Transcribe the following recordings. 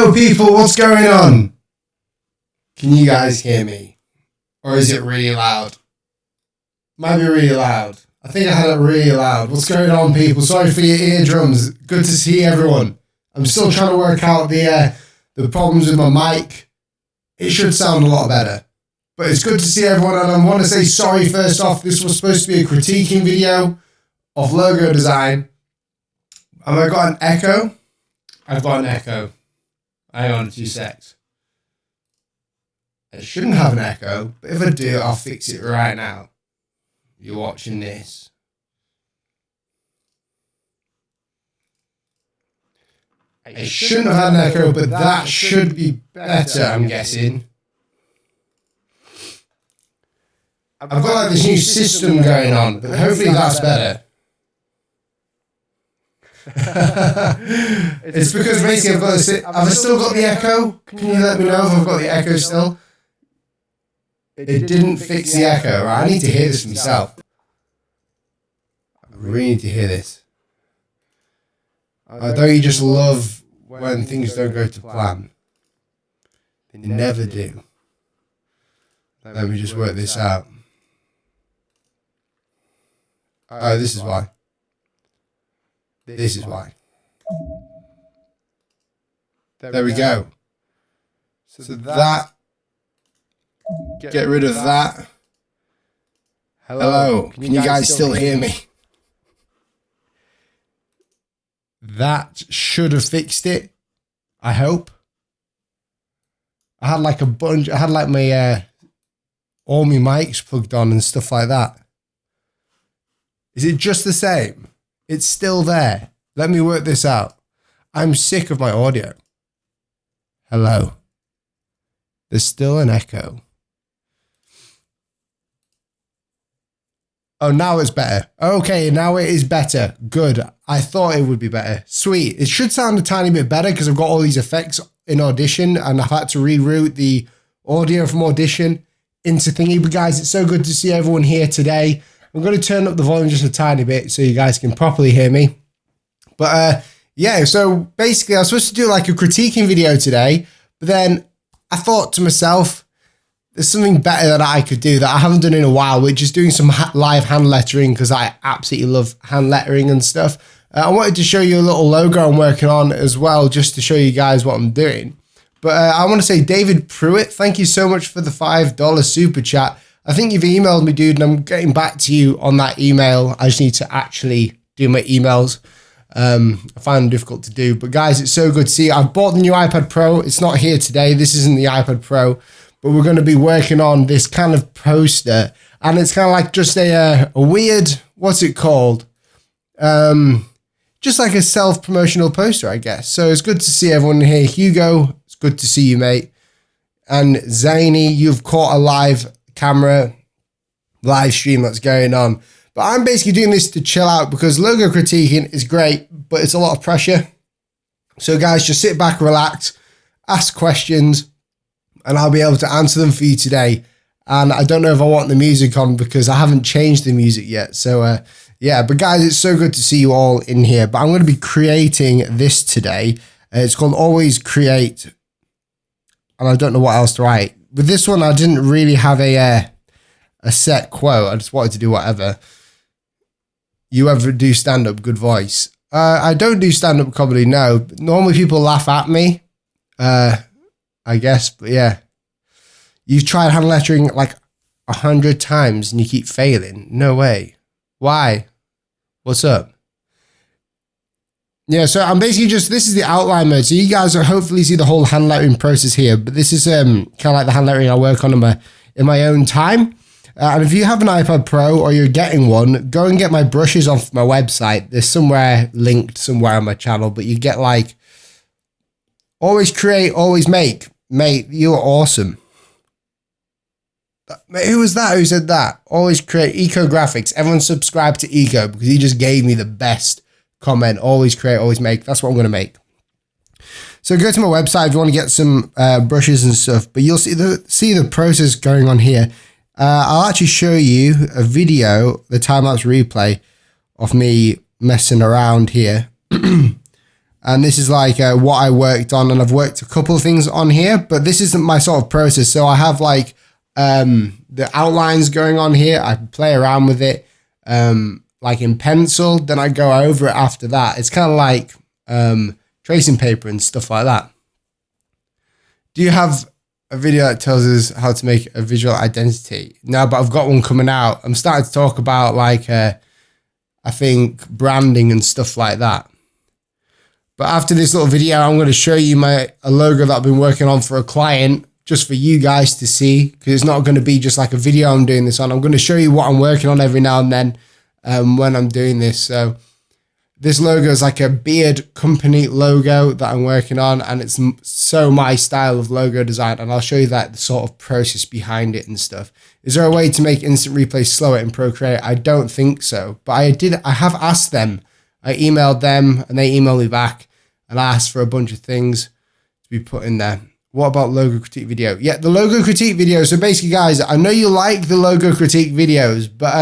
Hello people, what's going on? Can you guys hear me? Or is it really loud? Might be really loud. I think I had it really loud. What's going on people? Sorry for your eardrums. Good to see everyone. I'm still trying to work out the problems with my mic. It should sound a lot better. But it's good to see everyone, and I want to say sorry first off. This was supposed to be a critiquing video of logo design. Have I got an echo? I've got an echo. Hang on 2 secs. I shouldn't have an echo, but if I do, I'll fix it right now. You're watching this. I shouldn't have had an echo, but that should be better, I'm guessing. I've got like this new system going on, but hopefully that's better. It's because basically have I still got the echo? Can you let me know if I've got the echo still? It didn't fix the echo, right? I need to hear this myself. I really need to hear this. Don't you just love when things don't go to plan? They never do. Let me just work this out. Oh, this is why. This is why. There we go. So that. Get rid of that. Hello. Can you guys still hear me? That should have fixed it. I hope. I had like a bunch. I had like my all my mics plugged on and stuff like that. Is it just the same? It's still there. Let me work this out. I'm sick of my audio. Hello. There's still an echo. Oh, now it's better. Okay, now it is better. Good. I thought it would be better. Sweet. It should sound a tiny bit better because I've got all these effects in Audition and I've had to reroute the audio from Audition into thingy. But guys, it's so good to see everyone here today. I'm going to turn up the volume just a tiny bit so you guys can properly hear me. But yeah, so basically I was supposed to do like a critiquing video today, but then I thought to myself, there's something better that I could do that I haven't done in a while, which is doing some live hand lettering because I absolutely love hand lettering and stuff. I wanted to show you a little logo I'm working on as well, just to show you guys what I'm doing. But I want to say David Pruitt, thank you so much for the $5 super chat. I think you've emailed me, dude, and I'm getting back to you on that email. I just need to actually do my emails. I find them difficult to do. But guys, it's so good to see you. I've bought the new iPad Pro. It's not here today. This isn't the iPad Pro. But we're going to be working on this kind of poster. And it's kind of like just a weird, what's it called? Just like a self-promotional poster, I guess. So it's good to see everyone here. Hugo, it's good to see you, mate. And Zany, you've caught a live camera live stream that's going on. But I'm basically doing this to chill out because logo critiquing is great, but it's a lot of pressure. So guys, just sit back, relax, ask questions, and I'll be able to answer them for you today. And I don't know if I want the music on because I haven't changed the music yet. So yeah, but guys, it's so good to see you all in here. But I'm going to be creating this today. It's called Always Create. And I don't know what else to write. With this one, I didn't really have a set quote. I just wanted to do whatever. You ever do stand-up? Good voice. I don't do stand-up comedy, no. Normally people laugh at me, I guess. But yeah. You've tried hand lettering like 100 times and you keep failing. No way. Why? What's up? Yeah, so I'm basically this is the outline mode. So you guys will hopefully see the whole hand lettering process here. But this is kind of like the hand lettering I work on in my own time. And if you have an iPad Pro or you're getting one, go and get my brushes off my website. There's somewhere linked somewhere on my channel. But you get like, always create, always make. Mate, you're awesome. Mate, who was that? Who said that? Always create. Eco Graphics. Everyone subscribe to Eco because he just gave me the best comment. Always create, always make. That's what I'm going to make. So go to my website if you want to get some brushes and stuff. But you'll see the process going on here. I'll actually show you a video, the time-lapse replay of me messing around here. And this is like what I worked on, and I've worked a couple of things on here, but this isn't my sort of process. So I have like the outlines going on here. I play around with it like in pencil, then I go over it after that. It's kind of like tracing paper and stuff like that. Do you have a video that tells us how to make a visual identity? No, but I've got one coming out. I'm starting to talk about like I think branding and stuff like that. But after this little video, I'm going to show you a logo that I've been working on for a client, just for you guys to see, because it's not going to be just like a video I'm doing this on. I'm going to show you what I'm working on every now and then when I'm doing this. So this logo is like a beard company logo that I'm working on, and it's so my style of logo design, and I'll show you that the sort of process behind it and stuff. Is there a way to make instant replay slower in Procreate? I don't think so, but I have asked them. I emailed them and they emailed me back, and I asked for a bunch of things to be put in there. What about logo critique video? Yeah, the logo critique video. So basically, guys, I know you like the logo critique videos, but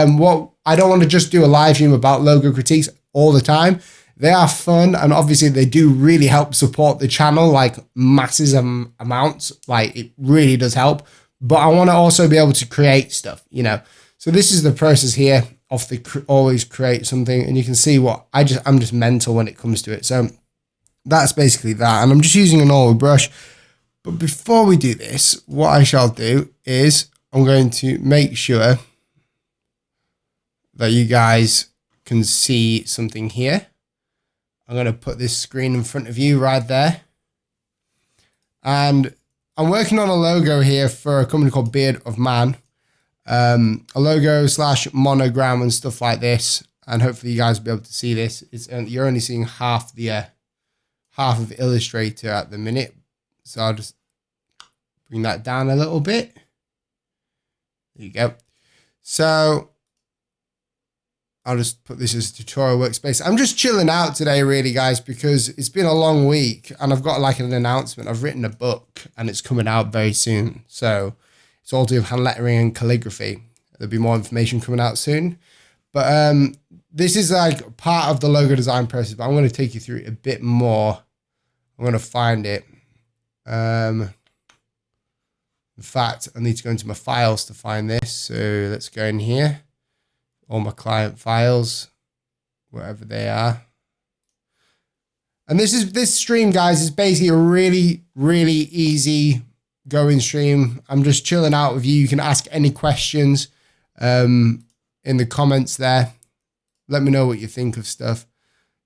I don't want to just do a live stream about logo critiques all the time. They are fun, and obviously they do really help support the channel, like massive amounts. Like it really does help. But I want to also be able to create stuff, you know. So this is the process here of the always create something, and you can see what I'm just mental when it comes to it. So that's basically that, and I'm just using an oil brush. But before we do this, what I shall do is I'm going to make sure that you guys can see something here. I'm going to put this screen in front of you right there. And I'm working on a logo here for a company called Beard of Man. A logo / monogram and stuff like this, and hopefully you guys will be able to see this. You're only seeing half of Illustrator at the minute, so I'll just bring that down a little bit. There you go. So I'll just put this as a tutorial workspace. I'm just chilling out today, really, guys, because it's been a long week, and I've got like an announcement. I've written a book, and it's coming out very soon. So it's all to do with hand lettering and calligraphy. There'll be more information coming out soon. But this is like part of the logo design process, but I'm going to take you through it a bit more. I'm going to find it. In fact, I need to go into my files to find this. So let's go in here. All my client files, wherever they are. And this stream, guys, is basically a really, really easy going stream. I'm just chilling out with you. You can ask any questions in the comments there. Let me know what you think of stuff.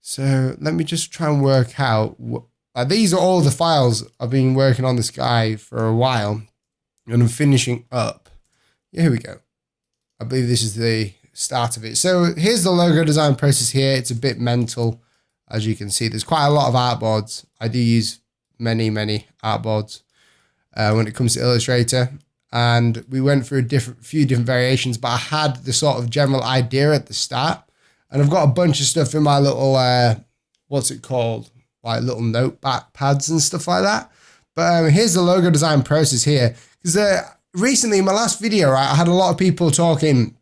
So let me just try and work out these are all the files I've been working on this guy for a while, and I'm finishing up. Yeah, here we go. I believe this is the start of it. So here's the logo design process here. It's a bit mental, as you can see. There's quite a lot of artboards. I do use many artboards when it comes to Illustrator, and we went through a few different variations, but I had the sort of general idea at the start, and I've got a bunch of stuff in my little what's it called, like little notepad pads and stuff like that. But here's the logo design process here, because recently in my last video, right, I had a lot of people talking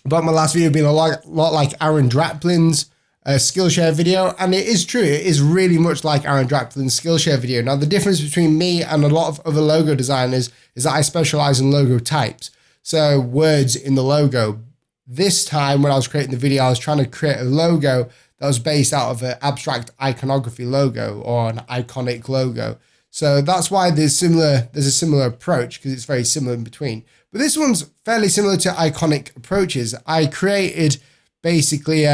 about my last video being a lot like Aaron Draplin's Skillshare video, and it is true. It is really much like Aaron Draplin's Skillshare video. Now, the difference between me and a lot of other logo designers is that I specialize in logo types, so words in the logo. This time, when I was creating the video, I was trying to create a logo that was based out of an abstract iconography logo or an iconic logo. So that's why there's a similar approach, because it's very similar in between. But this one's fairly similar to iconic approaches. I created basically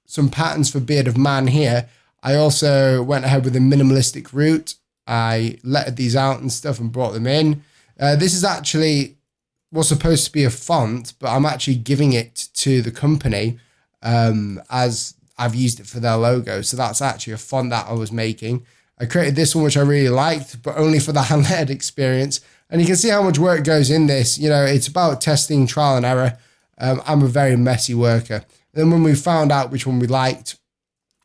some patterns for Beard of Man here. I also went ahead with a minimalistic route. I lettered these out and stuff and brought them in. This is actually was supposed to be a font, but I'm actually giving it to the company as I've used it for their logo. So that's actually a font that I was making. I created this one, which I really liked, but only for the hand-lettered experience. And you can see how much work goes in this. You know, it's about testing, trial and error. I'm a very messy worker. And then when we found out which one we liked,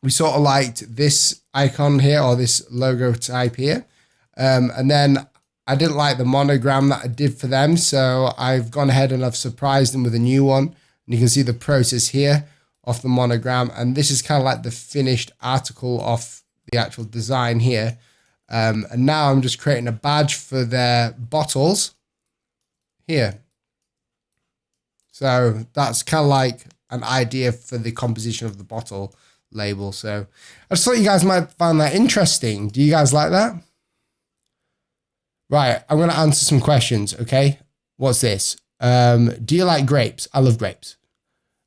we sort of liked this icon here, or this logo type here. And then I didn't like the monogram that I did for them, so I've gone ahead and I've surprised them with a new one. And you can see the process here of the monogram. And this is kind of like the finished article of the actual design here. And now I'm just creating a badge for their bottles here. So that's kind of like an idea for the composition of the bottle label. So I just thought you guys might find that interesting. Do you guys like that? Right, I'm going to answer some questions, okay? What's this? Do you like grapes? I love grapes.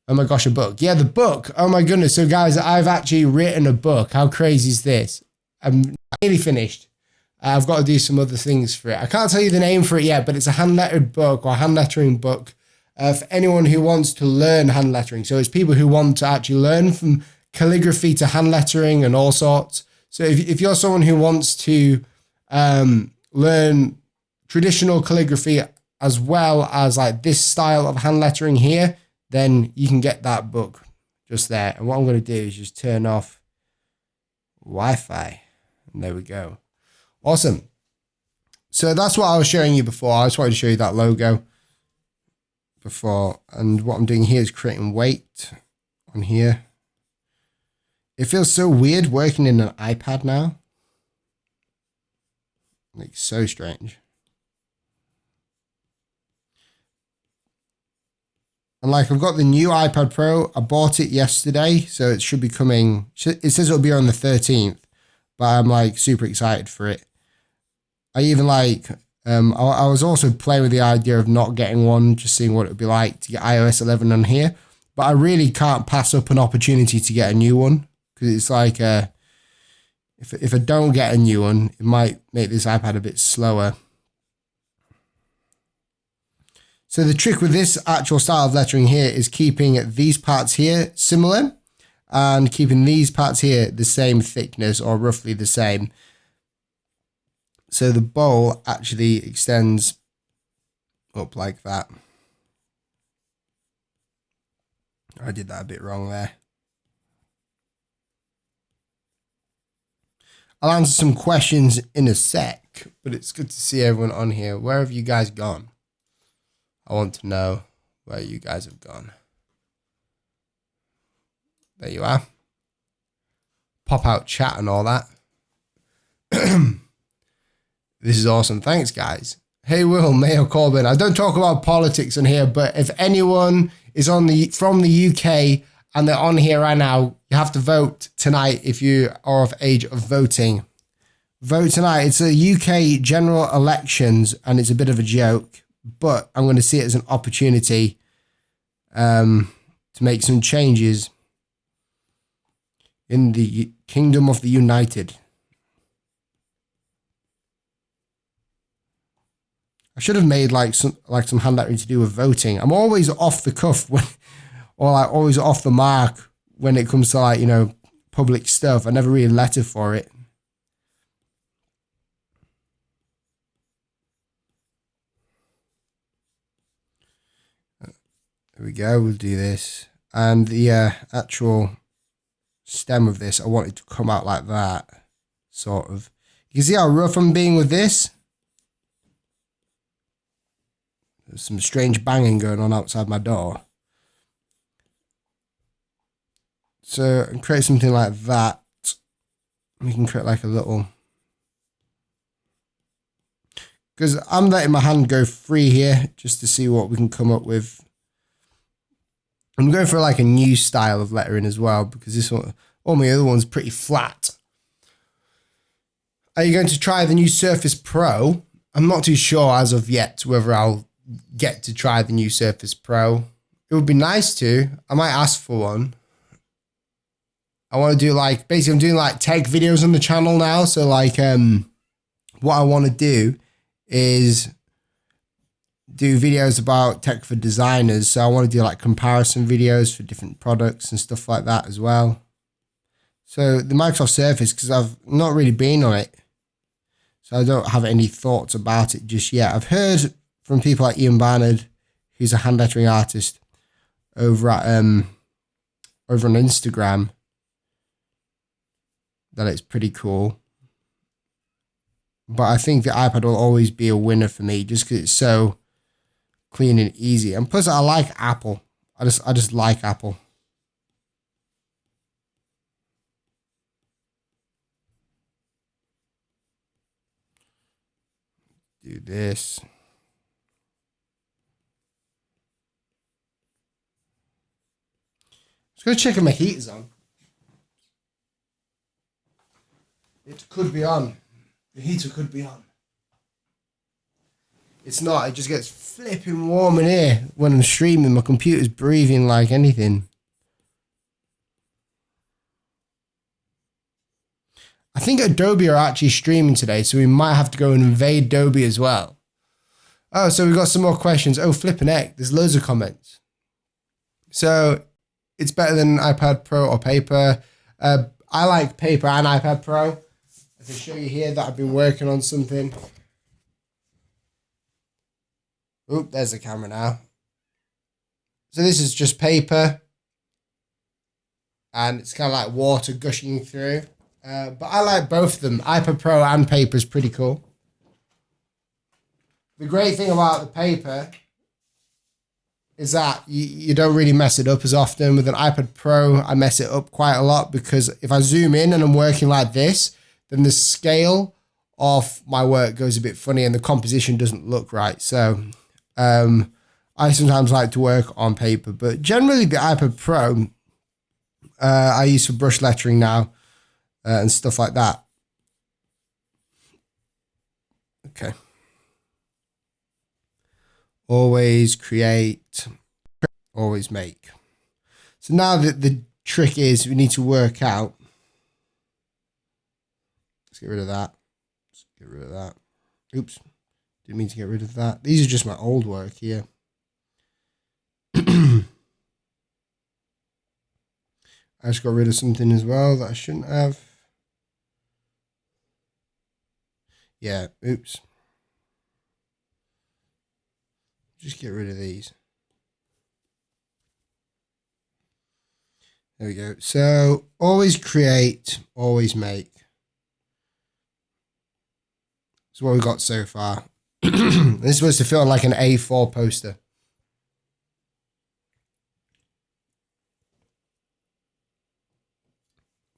Oh my gosh, a book. Yeah, the book. Oh my goodness. So guys, I've actually written a book. How crazy is this? I'm nearly finished. I've got to do some other things for it. I can't tell you the name for it yet, but it's a hand-lettered book or hand lettering book for anyone who wants to learn hand lettering. So it's people who want to actually learn from calligraphy to hand lettering and all sorts. So if you're someone who wants to learn traditional calligraphy as well as like this style of hand lettering here, then you can get that book just there. And what I'm going to do is just turn off Wi-Fi. And there we go. Awesome. So that's what I was showing you before. I just wanted to show you that logo before. And what I'm doing here is creating weight on here. It feels so weird working in an iPad now. Like so strange. And like I've got the new iPad Pro. I bought it yesterday, so it should be coming. It says it'll be on the 13th, but I'm like super excited for it. I even like, I was also playing with the idea of not getting one, just seeing what it would be like to get iOS 11 on here. But I really can't pass up an opportunity to get a new one, because it's like, if I don't get a new one, it might make this iPad a bit slower. So the trick with this actual style of lettering here is keeping these parts here similar and keeping these parts here the same thickness or roughly the same. So the bowl actually extends up like that. I did that a bit wrong there. I'll answer some questions in a sec, but it's good to see everyone on here. Where have you guys gone? I want to know where you guys have gone. There you are. Pop out chat and all that. This is awesome. Thanks, guys. Hey, Will, Mayor Corbyn. I don't talk about politics on here, but if anyone is from the UK and they're on here right now, you have to vote tonight if you are of age of voting. Vote tonight. It's a UK general elections, and it's a bit of a joke, but I'm going to see it as an opportunity to make some changes in the Kingdom of the United. I should have made like some hand lettering to do with voting. I'm always off the cuff or like always off the mark when it comes to like, you know, public stuff. I never really letter for it. There we go. We'll do this. And the actual stem of this, I want it to come out like that, sort of. You can see how rough I'm being with this. There's some strange banging going on outside my door. So create something like that. We can create like a little, because I'm letting my hand go free here just to see what we can come up with. I'm going for like a new style of lettering as well, because this one, all my other one's pretty flat. Are you going to try the new Surface Pro? I'm not too sure as of yet whether I'll get to try the new Surface Pro. It would be nice to. I might ask for one. I want to do like, basically I'm doing like tech videos on the channel now. So like what I want to do is do videos about tech for designers. So I want to do like comparison videos for different products and stuff like that as well. So the Microsoft Surface, because I've not really been on it, so I don't have any thoughts about it just yet. I've heard from people like Ian Barnard, who's a hand lettering artist over at over on Instagram, that it's pretty cool. But I think the iPad will always be a winner for me just because it's so clean and easy. And plus I like Apple. I just like Apple. do this. Just gonna check if my heater's on. It could be on. The heater could be on. It's not. It just gets flipping warm in here when I'm streaming. My computer's breathing like anything. I think Adobe are actually streaming today, so we might have to go and invade Adobe as well. Oh, so we've got some more questions. Oh, flipping heck. There's loads of comments. So it's better than iPad Pro or paper. I like paper and iPad Pro. I can show you here that I've been working on something. Oop, there's the camera now. So this is just paper. And it's kind of like water gushing through. But I like both of them. iPad Pro and paper is pretty cool. The great thing about the paper is that you don't really mess it up as often. With an iPad Pro, I mess it up quite a lot because if I zoom in and I'm working like this, then the scale of my work goes a bit funny and the composition doesn't look right. So I sometimes like to work on paper, but generally the iPad Pro I use for brush lettering now and stuff like that. Okay. Always create, always make. So now the trick is we need to work out. Let's get rid of that. Let's get rid of that. Oops. Didn't mean to get rid of that. These are just my old work here. I just got rid of something as well that I shouldn't have. Yeah, oops. Just get rid of these. There we go. So always create, always make. That's what we've got so far. This is supposed to feel like an A4 poster.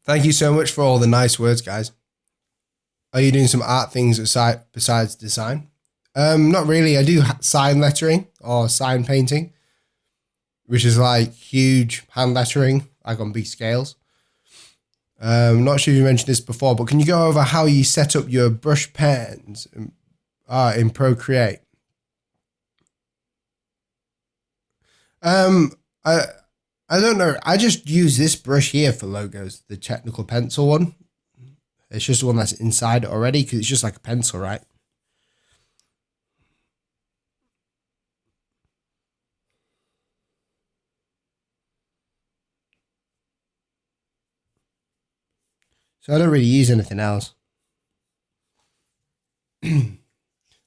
Thank you so much for all the nice words, guys. Are you doing some art things besides design? Not really. I do sign lettering or sign painting, which is like huge hand lettering, like on big scales. Not sure if you mentioned this before, but can you go over how you set up your brush pens in Procreate? I don't know. I just use this brush here for logos, the technical pencil one. It's just the one that's inside it already because it's just like a pencil, right? So I don't really use anything else.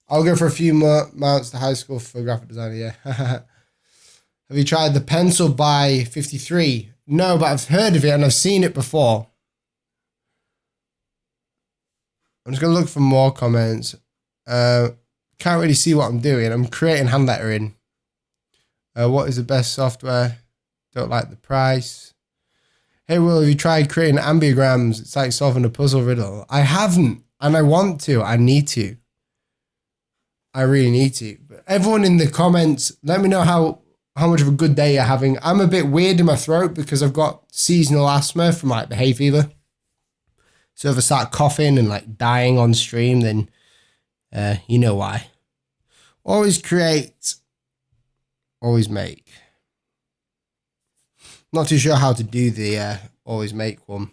I'll go for a few more mounts to high school for graphic designer, yeah. Have you tried the pencil by 53? No, but I've heard of it and I've seen it before. I'm just going to look for more comments. Can't really see what I'm doing. I'm creating hand lettering. What is the best software? Don't like the price. Hey, Will, have you tried creating ambigrams? It's like solving a puzzle riddle. I haven't, and I want to. I need to. I really need to. But everyone in the comments, let me know how much of a good day you're having. I'm a bit weird in my throat because I've got seasonal asthma from like the hay fever. So if I start coughing and like dying on stream, then you know why. Always create, always make. Not too sure how to do the always make one.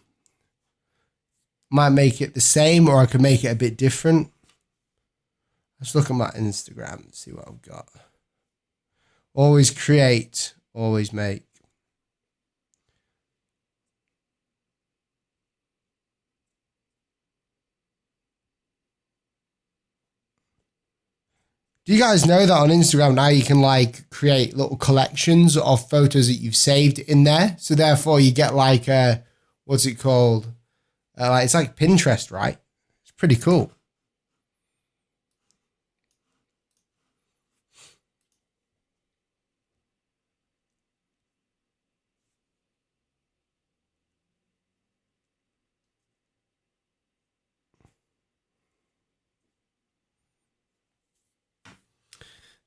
Might make it the same or I could make it a bit different. Let's look at my Instagram and see what I've got. Always create, always make. Do you guys know that on Instagram now you can like create little collections of photos that you've saved in there? So therefore you get like what's it called? It's like Pinterest, right? It's pretty cool.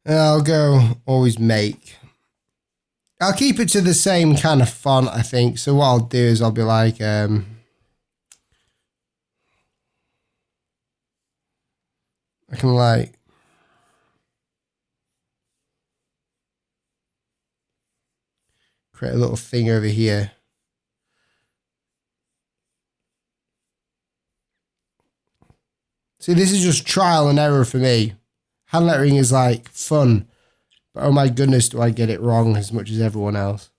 And I'll go always make. I'll keep it to the same kind of font, I think. So what I'll do is I'll be like, I can like, create a little thing over here. See, this is just trial and error for me. Hand lettering is like fun, but oh my goodness, do I get it wrong as much as everyone else.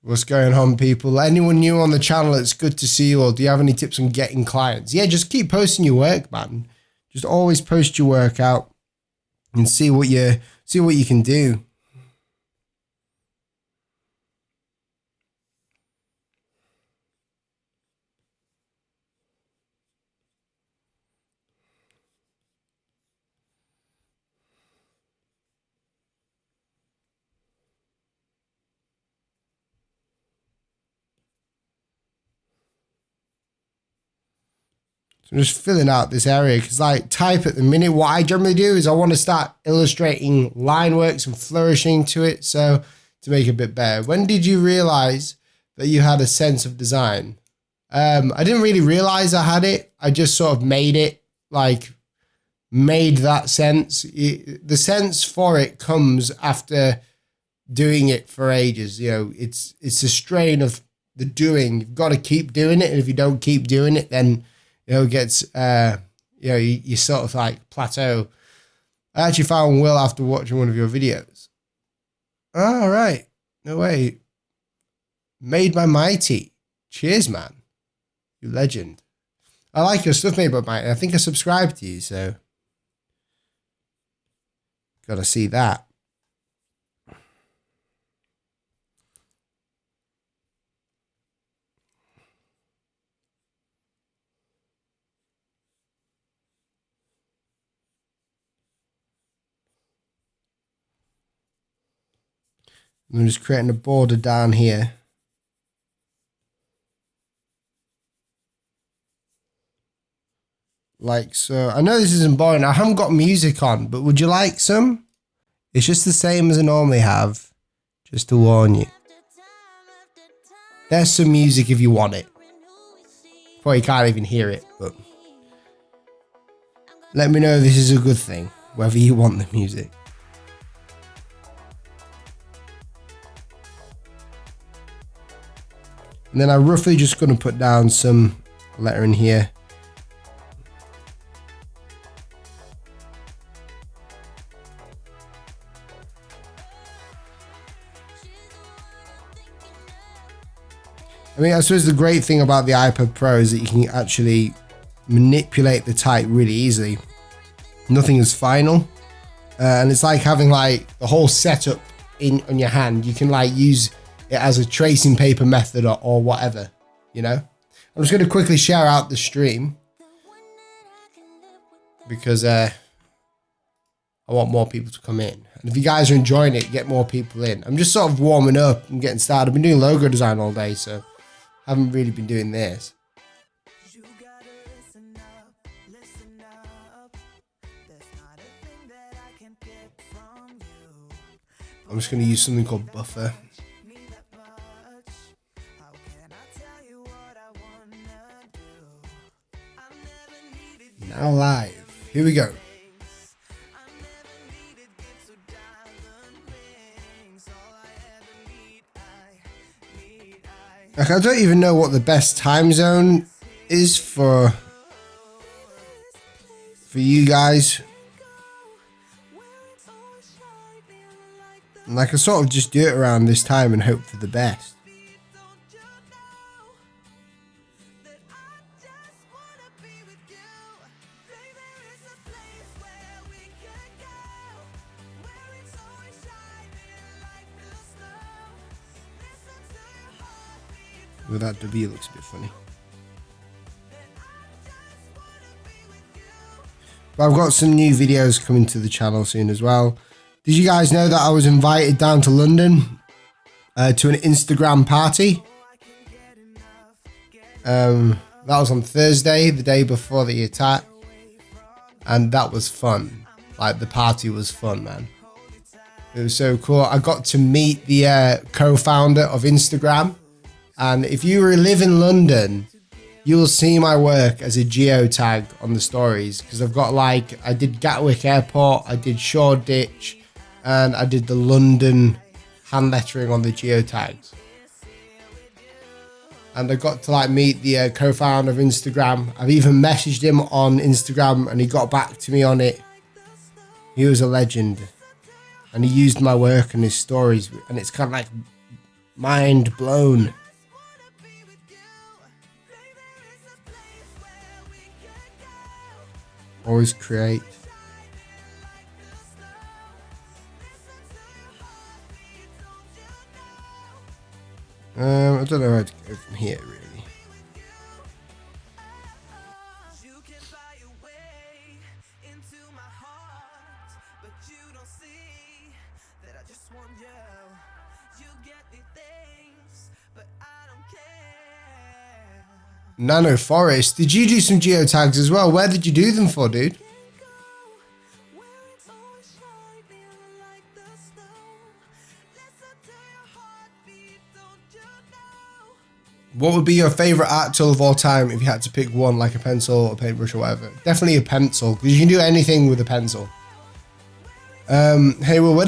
What's going on, people? Anyone new on the channel, it's good to see you all. Do you have any tips on getting clients? Yeah, just keep posting your work, man. Just always post your work out and see what you can do. So I'm just filling out this area because like type at the minute, what I generally do is I want to start illustrating line works and flourishing to it. So to make it a bit better. When did you realize that you had a sense of design? I didn't really realize I had it. I just sort of made it, like made that sense. The sense for it comes after doing it for ages. You know, it's a strain of the doing. You've got to keep doing it. And if you don't keep doing it, then it gets, you sort of like plateau. I actually found Will after watching one of your videos. All right. No way. Made by Mighty. Cheers, man. You legend. I like your stuff, Made by Mighty. I think I subscribed to you, so gotta see that. I'm just creating a border down here. Like so. I know this isn't boring. I haven't got music on, but would you like some? It's just the same as I normally have, just to warn you. There's some music if you want it. Probably can't even hear it, but let me know if this is a good thing, whether you want the music. And then I'm roughly just going to put down some letter in here. I mean, I suppose the great thing about the iPad Pro is that you can actually manipulate the type really easily. Nothing is final. And it's like having like the whole setup on your hand. You can like use it as a tracing paper method or whatever, you know. I'm just going to quickly share out the stream because I want more people to come in. And if you guys are enjoying it, get more people in. I'm just sort of warming up and getting started. I've been doing logo design all day, so I haven't really been doing this. I'm just going to use something called buffer. Now live. Here we go. Like, I don't even know what the best time zone is for you guys. And like, I sort of just do it around this time and hope for the best. With that W looks a bit funny. But I've got some new videos coming to the channel soon as well. Did you guys know that I was invited down to London to an Instagram party? That was on Thursday, the day before the attack. And that was fun. Like, the party was fun, man. It was so cool. I got to meet the co-founder of Instagram. And if you live in London, you will see my work as a geotag on the stories. Because I've got like, I did Gatwick Airport, I did Shoreditch, and I did the London hand lettering on the geotags. And I got to like meet the co-founder of Instagram. I've even messaged him on Instagram and he got back to me on it. He was a legend. And he used my work and his stories. And it's kind of like mind blown. Always create. I don't know how to go from here, really. Nano Forest, did you do some geotags as well? Where did you do them for, dude? What would be your favorite art tool of all time if you had to pick one, like a pencil, a paintbrush, or whatever? Definitely a pencil, because you can do anything with a pencil. Hey, well, when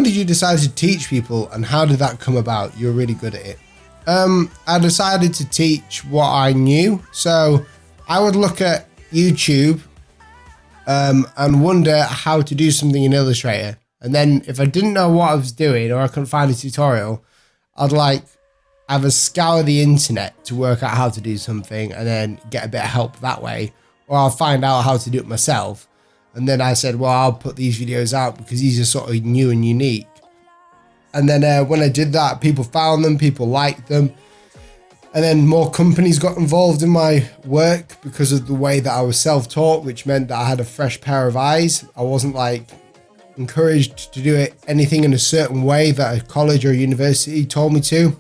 did you decide to teach people, and how did that come about? You're really good at it. I decided to teach what I knew. So I would look at YouTube and wonder how to do something in Illustrator. And then if I didn't know what I was doing or I couldn't find a tutorial, I'd like have a scour the internet to work out how to do something and then get a bit of help that way. Or I'll find out how to do it myself. And then I said, well, I'll put these videos out because these are sort of new and unique. And then when I did that, people found them, people liked them. And then more companies got involved in my work because of the way that I was self-taught, which meant that I had a fresh pair of eyes. I wasn't like encouraged to do it anything in a certain way that a college or university told me to.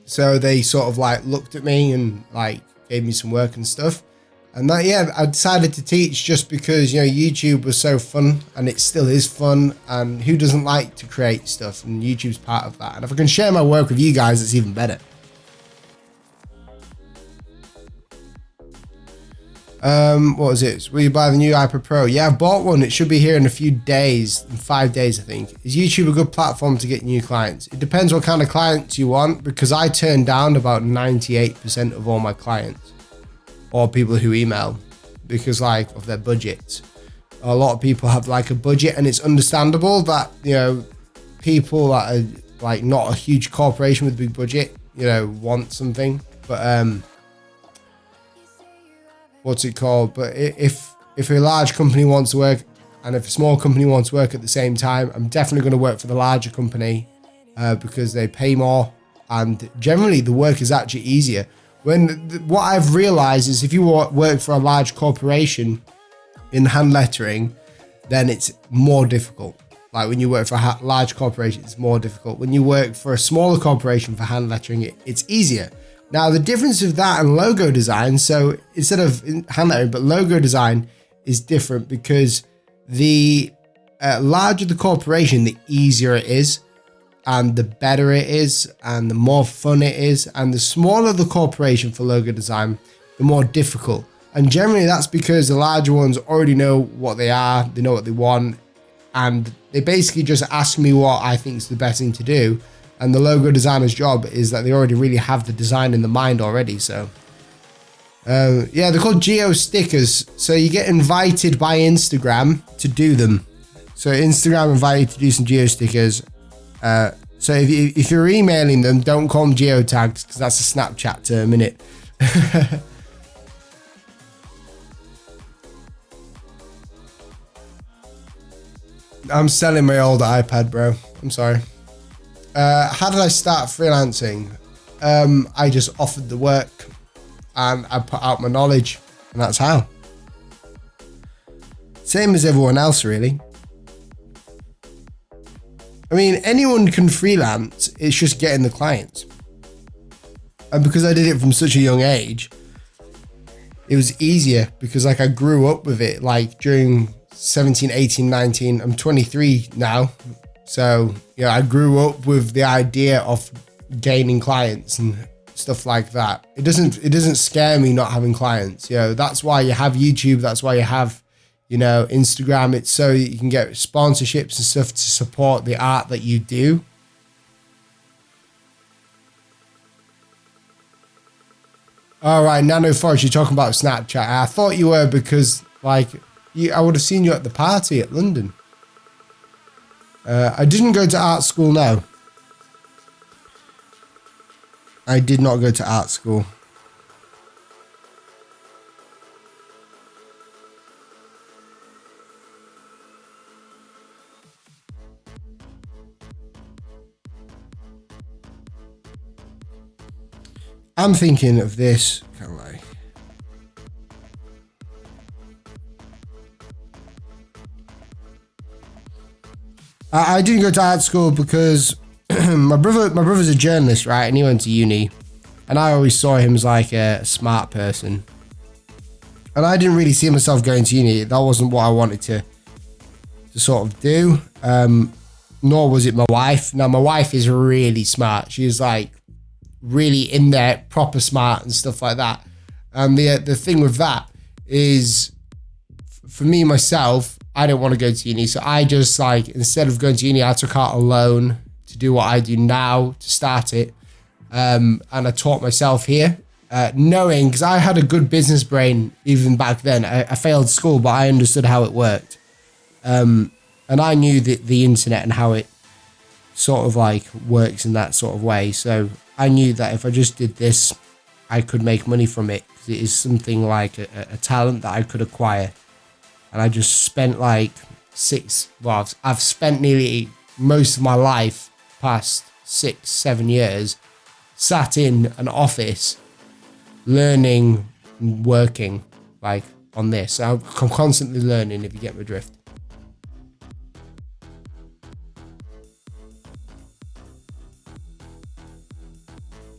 So they sort of like looked at me and like gave me some work and stuff. And that, yeah, I decided to teach just because, you know, YouTube was so fun and it still is fun. And who doesn't like to create stuff? And YouTube's part of that. And if I can share my work with you guys, it's even better. What was it? Will you buy the new iPad Pro? Yeah, I bought one. It should be here in a few days, in 5 days, I think. Is YouTube a good platform to get new clients? It depends what kind of clients you want, because I turn down about 98% of all my clients or people who email because like of their budgets. A lot of people have like a budget, and it's understandable that, you know, people that are like not a huge corporation with a big budget, you know, want something. But what's it called? But if a large company wants to work and if a small company wants to work at the same time, I'm definitely going to work for the larger company because they pay more and generally the work is actually easier. What I've realized is if you work for a large corporation in hand lettering, then it's more difficult. Like when you work for a large corporation, it's more difficult. When you work for a smaller corporation for hand lettering, it's easier. Now, the difference of that and logo design, so instead of hand lettering, but logo design is different because the larger the corporation, the easier it is and the better it is and the more fun it is. And the smaller the corporation for logo design, the more difficult. And generally that's because the larger ones already know what they are, they know what they want, and they basically just ask me what I think is the best thing to do. And the logo designer's job is that they already really have the design in the mind already. So, yeah, they're called geo stickers. So you get invited by Instagram to do them. So Instagram invite you to do some geo stickers. So if you're emailing them, don't call them geotags because that's a Snapchat term, innit? I'm selling my old iPad, bro. I'm sorry. How did I start freelancing? I just offered the work and I put out my knowledge, and that's how. Same as everyone else, really. I mean, anyone can freelance. It's just getting the clients. And because I did it from such a young age, it was easier because like I grew up with it, like during 17, 18, 19, I'm 23 now. So, I grew up with the idea of gaining clients and stuff like that. It doesn't scare me not having clients. That's why you have YouTube. That's why you have, Instagram. It's so you can get sponsorships and stuff to support the art that you do. All right, Nano Forest, you're talking about Snapchat. I thought you were because, I would have seen you at the party at London. I didn't go to art school, no. I did not go to art school. I'm thinking of this. Can't lie. I didn't go to art school because my brother's a journalist, right? And he went to uni, and I always saw him as like a smart person. And I didn't really see myself going to uni. That wasn't what I wanted to sort of do. Nor was it my wife. Now my wife is really smart. She's like really in there, proper smart and stuff like that. And the thing with that is, for me myself, I don't want to go to uni. So I just instead of going to uni, I took out a loan to do what I do now, to start it. And I taught myself here, knowing, because I had a good business brain even back then. I failed school, but I understood how it worked. And I knew the internet and how it sort of works in that sort of way. So I knew that if I just did this, I could make money from it. Because it is something like a talent that I could acquire. And I just spent I've spent nearly most of my life, past 6-7 years, sat in an office, learning and working on this. So I'm constantly learning, if you get my drift.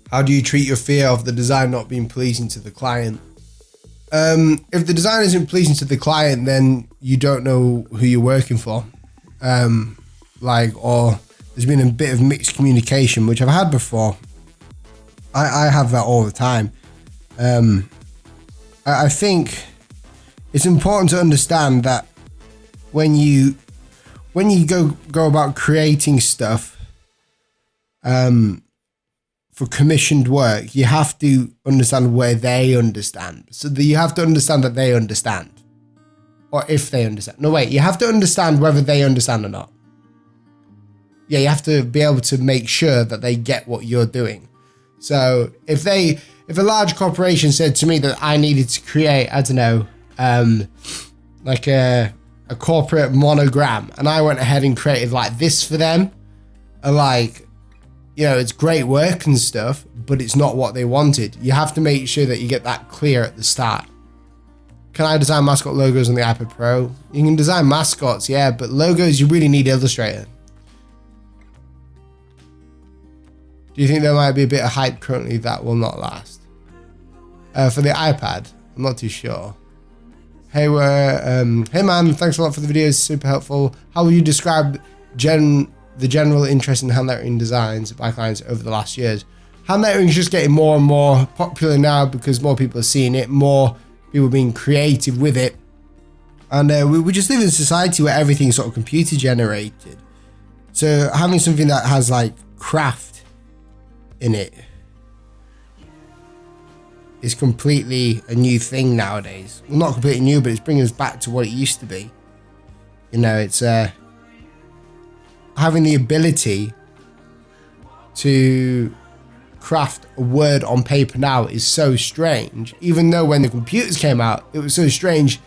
How do you treat your fear of the design not being pleasing to the client? If the design isn't pleasing to the client, then you don't know who you're working for. Or there's been a bit of mixed communication, which I've had before. I have that all the time. I think it's important to understand that when you go about creating stuff, for commissioned work, you have to understand where they understand. So you have to understand that they understand. Or if they understand. No, wait, you have to understand whether they understand or not. Yeah, you have to be able to make sure that they get what you're doing. So if a large corporation said to me that I needed to create, I don't know, a corporate monogram, and I went ahead and created this for them, it's great work and stuff, but it's not what they wanted. You have to make sure that you get that clear at the start. Can I design mascot logos on the iPad Pro? You can design mascots, yeah, but logos, you really need Illustrator. Do you think there might be a bit of hype currently that will not last? For the iPad, I'm not too sure. Hey man, thanks a lot for the video, it's super helpful. How would you describe the general interest in hand lettering designs by clients over the last years? Hand lettering is just getting more and more popular now because more people are seeing it, more people being creative with it. And we just live in a society where everything's sort of computer generated. So having something that has craft in it is completely a new thing nowadays. Well, not completely new, but it's bringing us back to what it used to be. It's having the ability to craft a word on paper now is so strange. Even though when the computers came out, it was so strange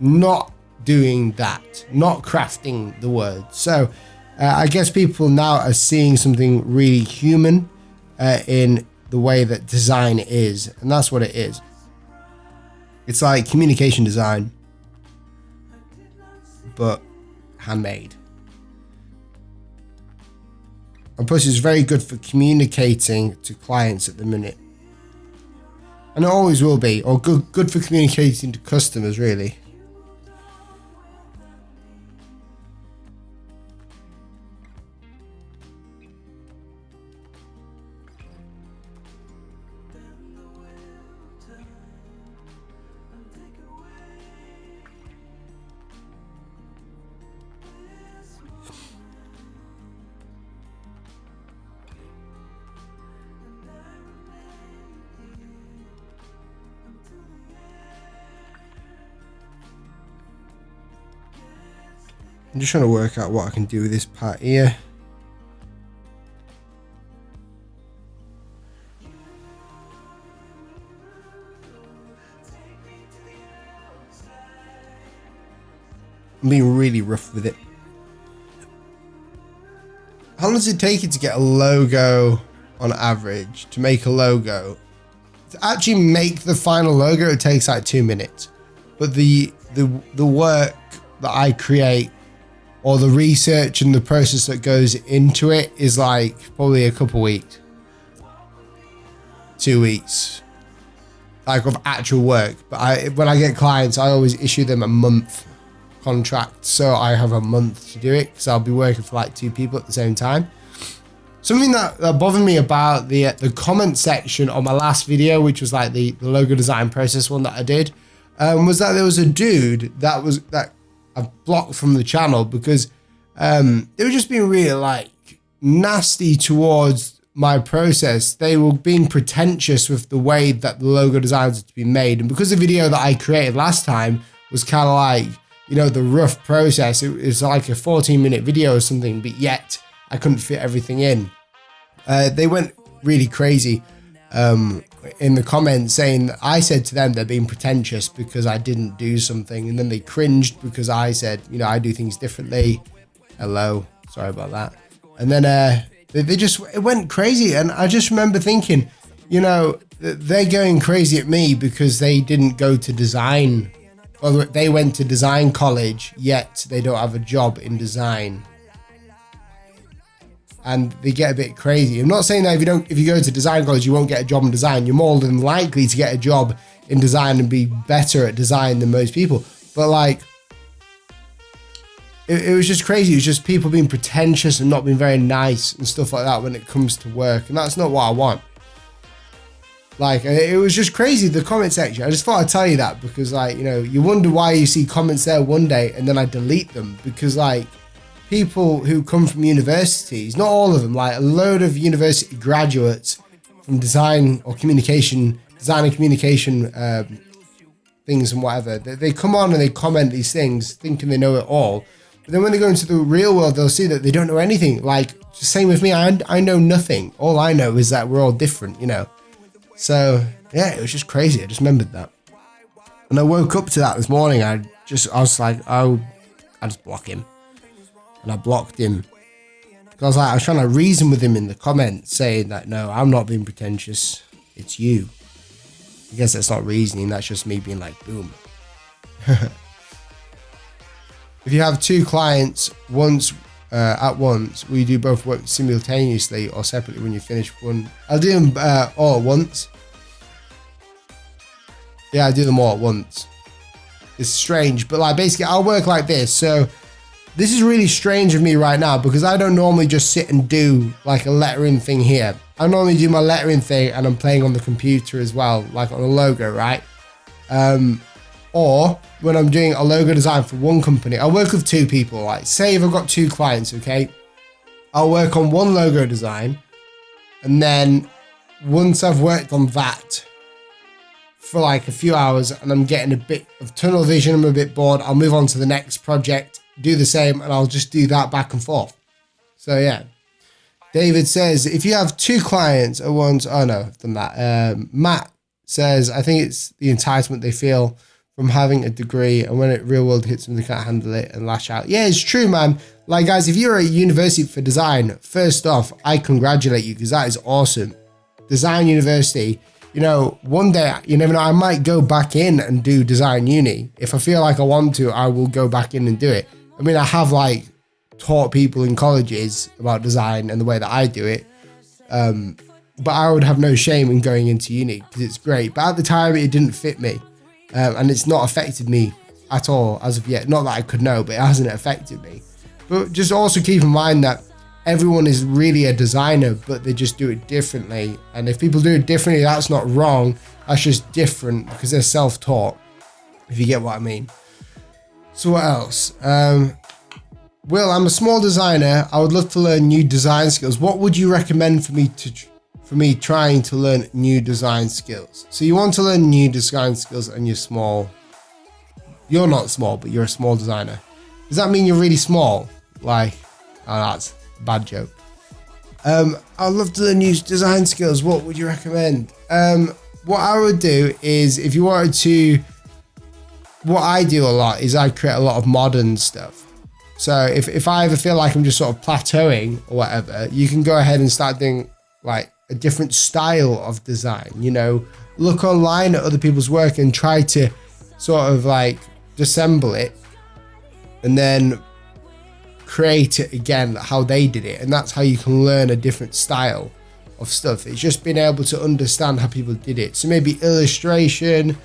not doing that, not crafting the word. So I guess people now are seeing something really human in the way that design is, and that's what it is. It's like communication design, but handmade. And plus it's very good for communicating to clients at the minute. And it always will be, or good for communicating to customers, really. I'm just trying to work out what I can do with this part here. I'm being really rough with it. How long does it take you to get a logo on average? To make a logo, to actually make the final logo, it takes like 2 minutes. But the work that I create, or the research and the process that goes into it, is like probably a couple weeks, 2 weeks, like of actual work. But when I get clients, I always issue them a month contract, so I have a month to do it, because I'll be working for like 2 people at the same time. Something that bothered me about the comment section on my last video, which was like the logo design process one that I did, was that there was a dude that I've blocked from the channel because they were just being really like nasty towards my process. They were being pretentious with the way that the logo designs are to be made, and because the video that I created last time was kind of like, you know, the rough process, it was like a 14-minute video or something, but yet I couldn't fit everything in. They went really crazy in the comments, saying that I said to them they're being pretentious because I didn't do something, and then they cringed because I said, you know, I do things differently. Hello, sorry about that. And then it went crazy, and I just remember thinking, you know, they're going crazy at me because they didn't go to design, or they went to design college, yet they don't have a job in design. And they get a bit crazy. I'm not saying that if you go to design college, you won't get a job in design. You're more than likely to get a job in design and be better at design than most people. But like, it was just crazy. It was just people being pretentious and not being very nice and stuff like that when it comes to work. And that's not what I want. Like, it was just crazy, the comment section. I just thought I'd tell you that because, like, you know, you wonder why you see comments there one day and then I delete them, because like, people who come from universities, not all of them, like a load of university graduates from design or communication, design and communication things and whatever, they come on and they comment these things thinking they know it all. But then when they go into the real world, they'll see that they don't know anything. Like, same with me, I know nothing. All I know is that we're all different, you know. So yeah, it was just crazy. I just remembered that. And I woke up to that this morning. I was like, oh, I just block him. And I blocked him because I was trying to reason with him in the comments, saying that, no, I'm not being pretentious, it's you. I guess that's not reasoning, that's just me being like, boom. If you have 2 clients at once, will you do both work simultaneously or separately when you finish one? I'll do them all at once. Yeah, I do them all at once. It's strange, but like basically I'll work like this. So this is really strange of me right now because I don't normally just sit and do like a lettering thing here. I normally do my lettering thing and I'm playing on the computer as well, like on a logo, right? Or when I'm doing a logo design for one company, I'll work with 2 people. Like, say if I've got 2 clients, okay? I'll work on one logo design, and then once I've worked on that for like a few hours and I'm getting a bit of tunnel vision, I'm a bit bored, I'll move on to the next project, do the same, and I'll just do that back and forth. So yeah. David says, if you have 2 clients at once, oh no, I've done that. Matt says, I think it's the entitlement they feel from having a degree, and when it real world hits them, they can't handle it and lash out. Yeah, it's true, man. Like, guys, if you're at university for design, first off, I congratulate you because that is awesome. Design university, you know, one day, you never know, I might go back in and do design uni. If I feel like I want to, I will go back in and do it. I mean, I have like taught people in colleges about design and the way that I do it. but I would have no shame in going into uni because it's great. But at the time, it didn't fit me, and it's not affected me at all as of yet. Not that I could know, but it hasn't affected me. But just also keep in mind that everyone is really a designer, but they just do it differently. And if people do it differently, that's not wrong. That's just different because they're self-taught, if you get what I mean. So what else? Will, I'm a small designer. I would love to learn new design skills. What would you recommend for me trying to learn new design skills? So you want to learn new design skills and you're small. You're not small, but you're a small designer. Does that mean you're really small? Like, oh, that's a bad joke. I'd love to learn new design skills. What would you recommend? What I would do is, if you wanted to, what I do a lot is I create a lot of modern stuff. So if I ever feel like I'm just sort of plateauing or whatever, you can go ahead and start doing like a different style of design, you know, look online at other people's work and try to sort of like disassemble it and then create it again how they did it. And that's how you can learn a different style of stuff. It's just being able to understand how people did it. So maybe illustration,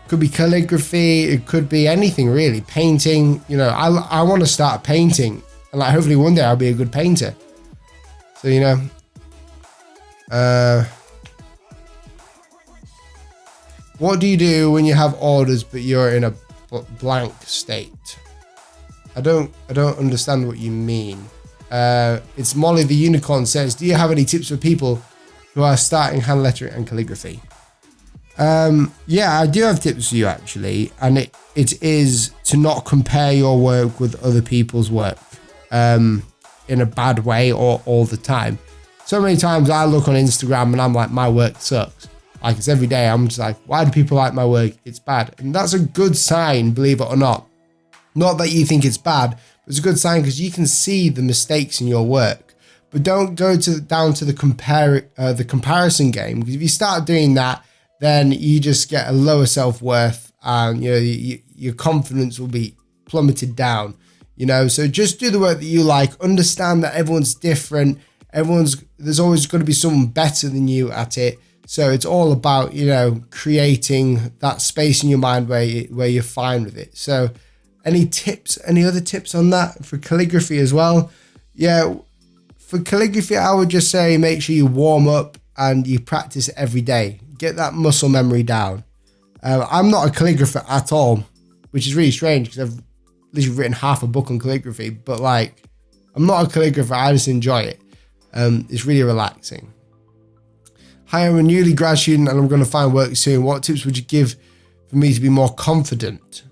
could be calligraphy, it could be anything really, painting. You know, I want to start painting, and like hopefully one day I'll be a good painter. So, you know, what do you do when you have orders but you're in a blank state? I don't understand what you mean. It's Molly the Unicorn says, do you have any tips for people who are starting hand lettering and calligraphy? Yeah, I do have tips for you actually, and it is to not compare your work with other people's work in a bad way or all the time. So many times I look on Instagram and I'm like, my work sucks. Like it's every day, I'm just like, why do people like my work? It's bad. And that's a good sign, believe it or not. Not that you think it's bad, but it's a good sign because you can see the mistakes in your work. But don't go down to the comparison game, because if you start doing that, then you just get a lower self-worth and, you know, your confidence will be plummeted down, you know. So just do the work that you like. Understand that everyone's different. There's always going to be someone better than you at it. So it's all about, you know, creating that space in your mind where you're fine with it. So any other tips on that for calligraphy as well? Yeah, for calligraphy, I would just say make sure you warm up and you practice every day. Get that muscle memory down. I'm not a calligrapher at all, which is really strange because I've literally written half a book on calligraphy, but like, I'm not a calligrapher, I just enjoy it. It's really relaxing. Hi, I'm a newly grad student and I'm going to find work soon. What tips would you give for me to be more confident?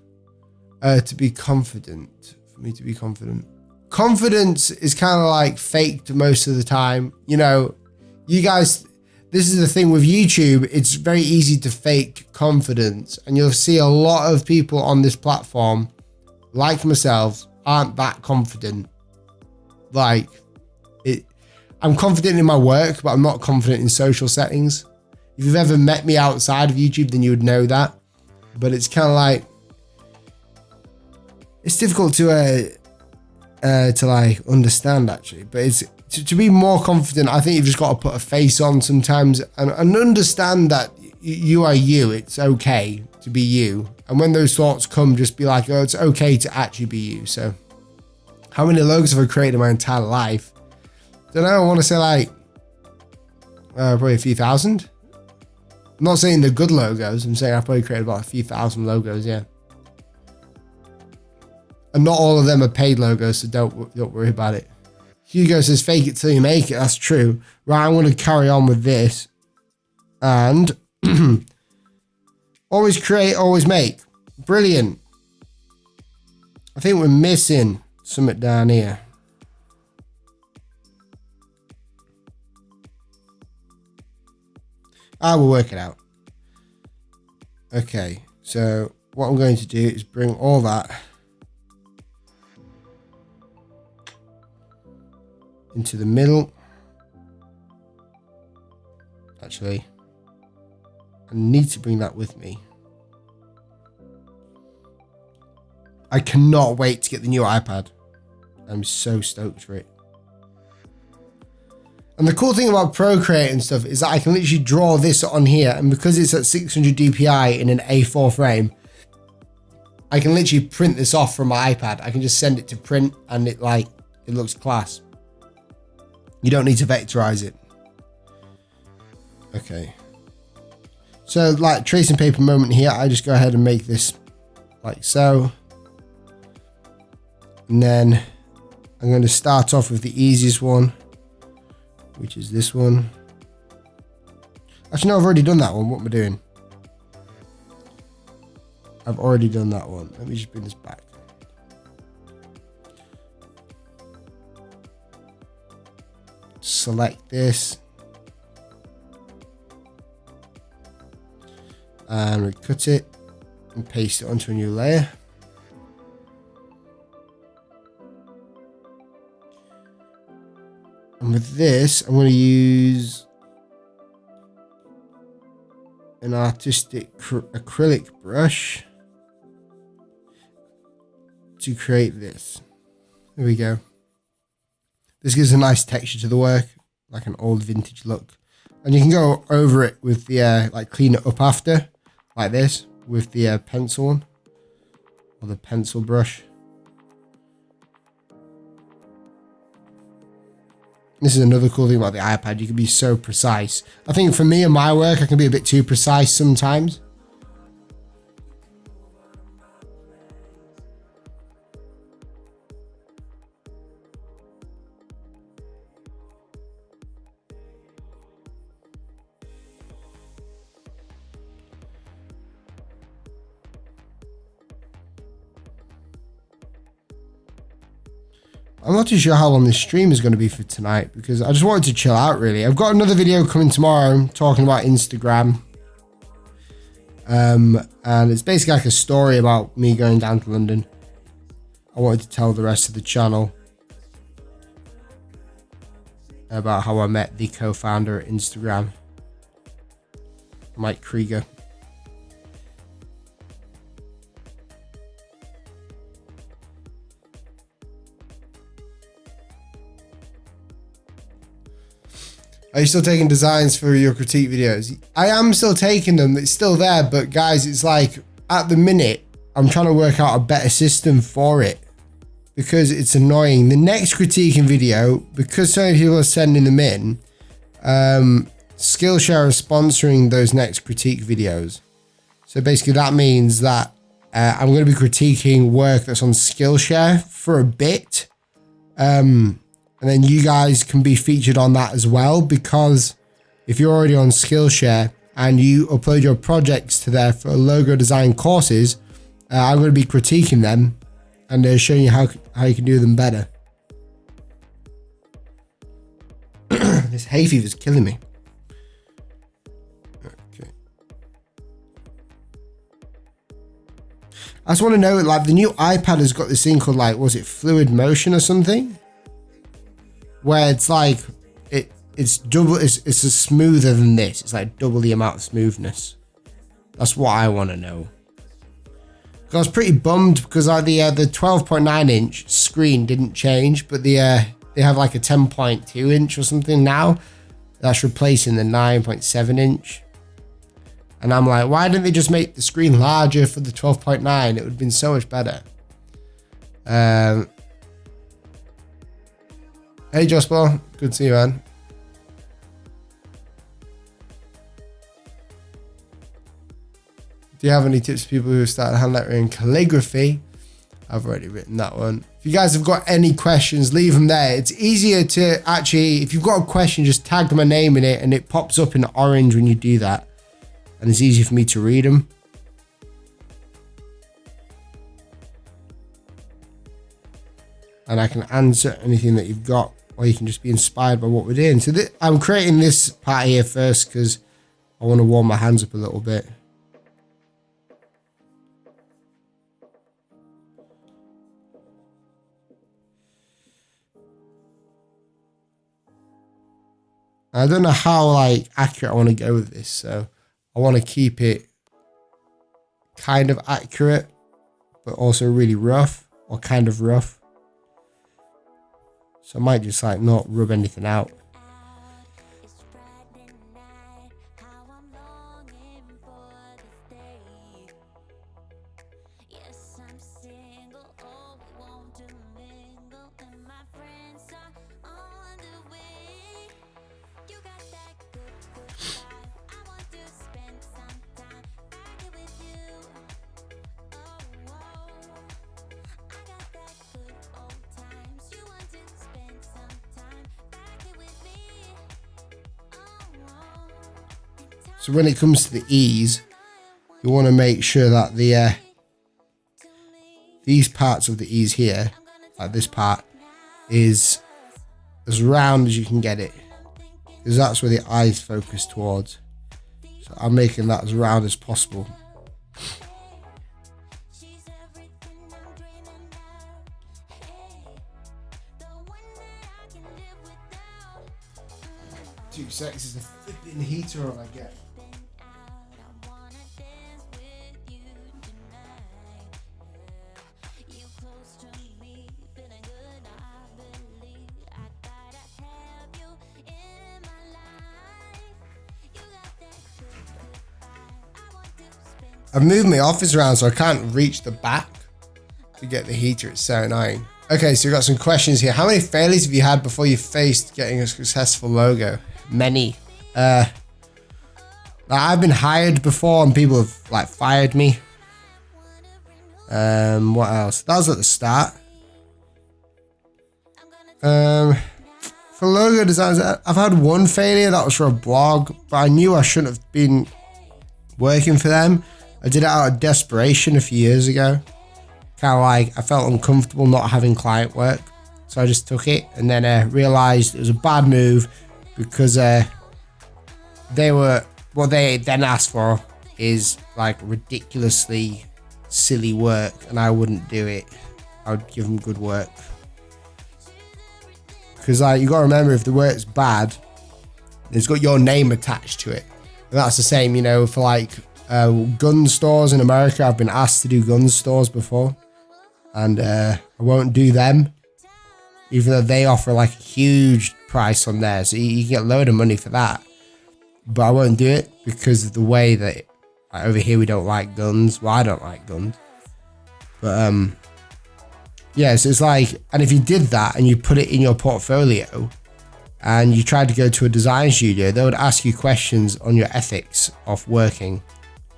Confidence is kind of like faked most of the time. You know, you guys, this is the thing with YouTube. It's very easy to fake confidence, and you'll see a lot of people on this platform, like myself, aren't that confident. Like, I'm confident in my work, but I'm not confident in social settings. If you've ever met me outside of YouTube, then you would know that. But it's kind of like, it's difficult to like understand actually. But it's to be more confident. I think you've just got to put a face on sometimes and understand that you are you. It's okay to be you. And when those thoughts come, just be like, oh, it's okay to actually be you. So how many logos have I created in my entire life? Don't know. I want to say like probably a few thousand. I'm not saying they're good logos. I'm saying I've probably created about a few thousand logos. Yeah. And not all of them are paid logos, so don't worry about it. Hugo says, fake it till you make it. That's true. Right, I'm going to carry on with this. And always create, always make. Brilliant. I think we're missing something down here. I will work it out. Okay, so what I'm going to do is bring all that into the middle. Actually, I need to bring that with me. I cannot wait to get the new iPad. I'm so stoked for it. And the cool thing about Procreate and stuff is that I can literally draw this on here, and because it's at 600 DPI in an A4 frame, I can literally print this off from my iPad. I can just send it to print and it looks class. You don't need to vectorize it. Okay. So like tracing paper moment here, I just go ahead and make this like so. And then I'm going to start off with the easiest one, which is this one. Actually, no, I've already done that one. What am I doing? I've already done that one. Let me just bring this back. Select this. And we cut it and paste it onto a new layer. And with this, I'm going to use an artistic acrylic brush to create this. There we go. This gives a nice texture to the work, like an old vintage look. And you can go over it with the, like clean it up after, like this, with the pencil one, or the pencil brush. This is another cool thing about the iPad. You can be so precise. I think for me and my work, I can be a bit too precise sometimes. I'm not too sure how long this stream is going to be for tonight because I just wanted to chill out really. I've got another video coming tomorrow talking about Instagram. And it's basically like a story about me going down to London. I wanted to tell the rest of the channel about how I met the co-founder at Instagram, Mike Krieger. Are you still taking designs for your critique videos? I am still taking them. It's still there, but guys, it's like at the minute, I'm trying to work out a better system for it because it's annoying. The next critiquing video, because so many people are sending them in, Skillshare is sponsoring those next critique videos. So basically that means that I'm going to be critiquing work that's on Skillshare for a bit. And then you guys can be featured on that as well, because if you're already on Skillshare and you upload your projects to there for logo design courses, I'm going to be critiquing them and showing you how you can do them better. This hay fever is killing me. Okay. I just want to know, like, the new iPad has got this thing called, like, was it fluid motion or something? Where it's like it's double, it's a smoother than this. It's like double the amount of smoothness. That's what I want to know. I was pretty bummed because like the 12.9 inch screen didn't change, but they have like a 10.2 inch or something now that's replacing the 9.7 inch. And I'm like, why didn't they just make the screen larger for the 12.9? It would have been so much better. Hey Josper, good to see you, man. Do you have any tips for people who started hand lettering and calligraphy? I've already written that one. If you guys have got any questions, leave them there. It's easier to actually, if you've got a question, just tag my name in it and it pops up in orange when you do that. And it's easy for me to read them. And I can answer anything that you've got, or you can just be inspired by what we're doing. So I'm creating this part here first because I want to warm my hands up a little bit. I don't know how like accurate I want to go with this, so I want to keep it kind of accurate, but also really rough, or kind of rough. So I might just like not rub anything out. So when it comes to the ease, you want to make sure that the these parts of the ease here, like this part, is as round as you can get it, because that's where the eyes focus towards. So I'm making that as round as possible. Too sexy is the flipping heater on I get. I've moved my office around so I can't reach the back to get the heater. It's so annoying. Okay, so we've got some questions here. How many failures have you had before you faced getting a successful logo? Many. Like I've been hired before and people have like fired me. What else? That was at the start. For logo designs, I've had one failure. That was for a blog, but I knew I shouldn't have been working for them. I did it out of desperation a few years ago. Kind of like I felt uncomfortable not having client work, so I just took it, and then realized it was a bad move because they were, what they then asked for is like ridiculously silly work, and I wouldn't do it. I would give them good work, because like you got to remember, if the work's bad, it's got your name attached to it. And that's the same, you know, for like gun stores in America. I've been asked to do gun stores before, and I won't do them, even though they offer like a huge price on there, so you can get a load of money for that. But I won't do it because of the way that like, over here we don't like guns. Well, I don't like guns, but yeah, so it's like, and if you did that and you put it in your portfolio and you tried to go to a design studio, they would ask you questions on your ethics of working,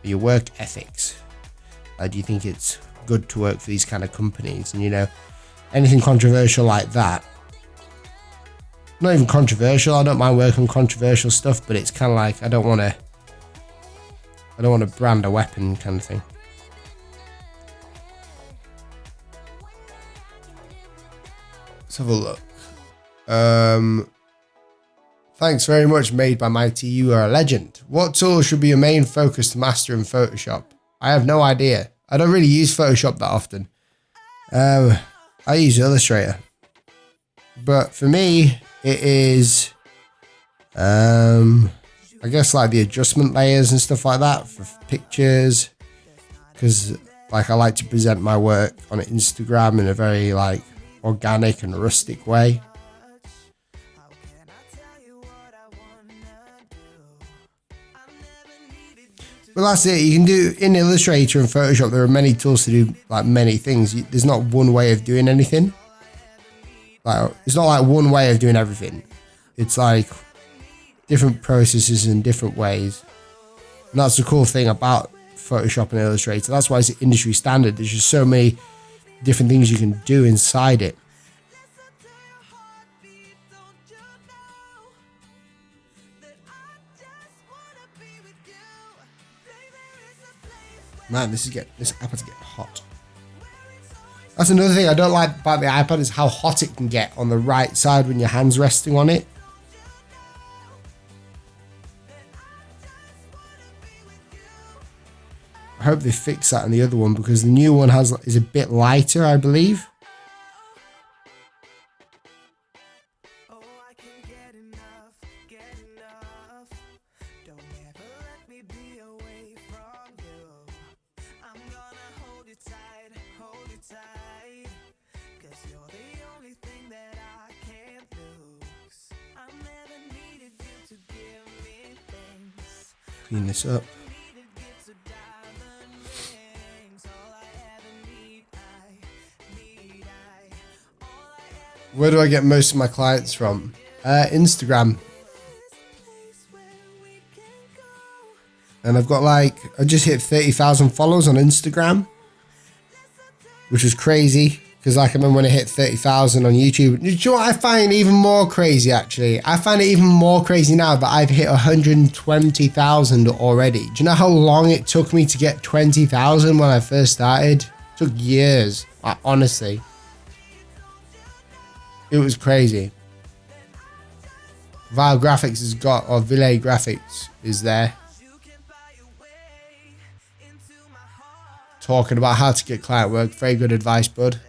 your work ethics. Do you think it's good to work for these kind of companies? And you know, anything controversial like that. Not even controversial. I don't mind working on controversial stuff, but it's kind of like I don't want to brand a weapon kind of thing. Let's have a look. Thanks very much, Made by Mighty. You are a legend. What tool should be your main focus to master in Photoshop? I have no idea. I don't really use Photoshop that often. I use Illustrator. But for me, it is, I guess like the adjustment layers and stuff like that for pictures. Because like I like to present my work on Instagram in a very like organic and rustic way. But that's it. You can do in Illustrator and Photoshop. There are many tools to do like many things. There's not one way of doing anything. Like it's not like one way of doing everything. It's like different processes and different ways. And that's the cool thing about Photoshop and Illustrator. That's why it's an industry standard. There's just so many different things you can do inside it. Man, this iPad's getting hot. That's another thing I don't like about the iPad, is how hot it can get on the right side when your hand's resting on it. I hope they fix that in the other one, because the new one is a bit lighter, I believe. Clean this up. Where do I get most of my clients from? Instagram. And I've got I just hit 30,000 followers on Instagram, which is crazy. Because like I remember when I hit 30,000 on YouTube. Do you know what I find even more crazy actually? I find it even more crazy now that I've hit 120,000 already. Do you know how long it took me to get 20,000 when I first started? It took years, like, honestly. It was crazy. Vile Graphics has got, or Ville Graphics is there. Talking about how to get client work. Very good advice, bud.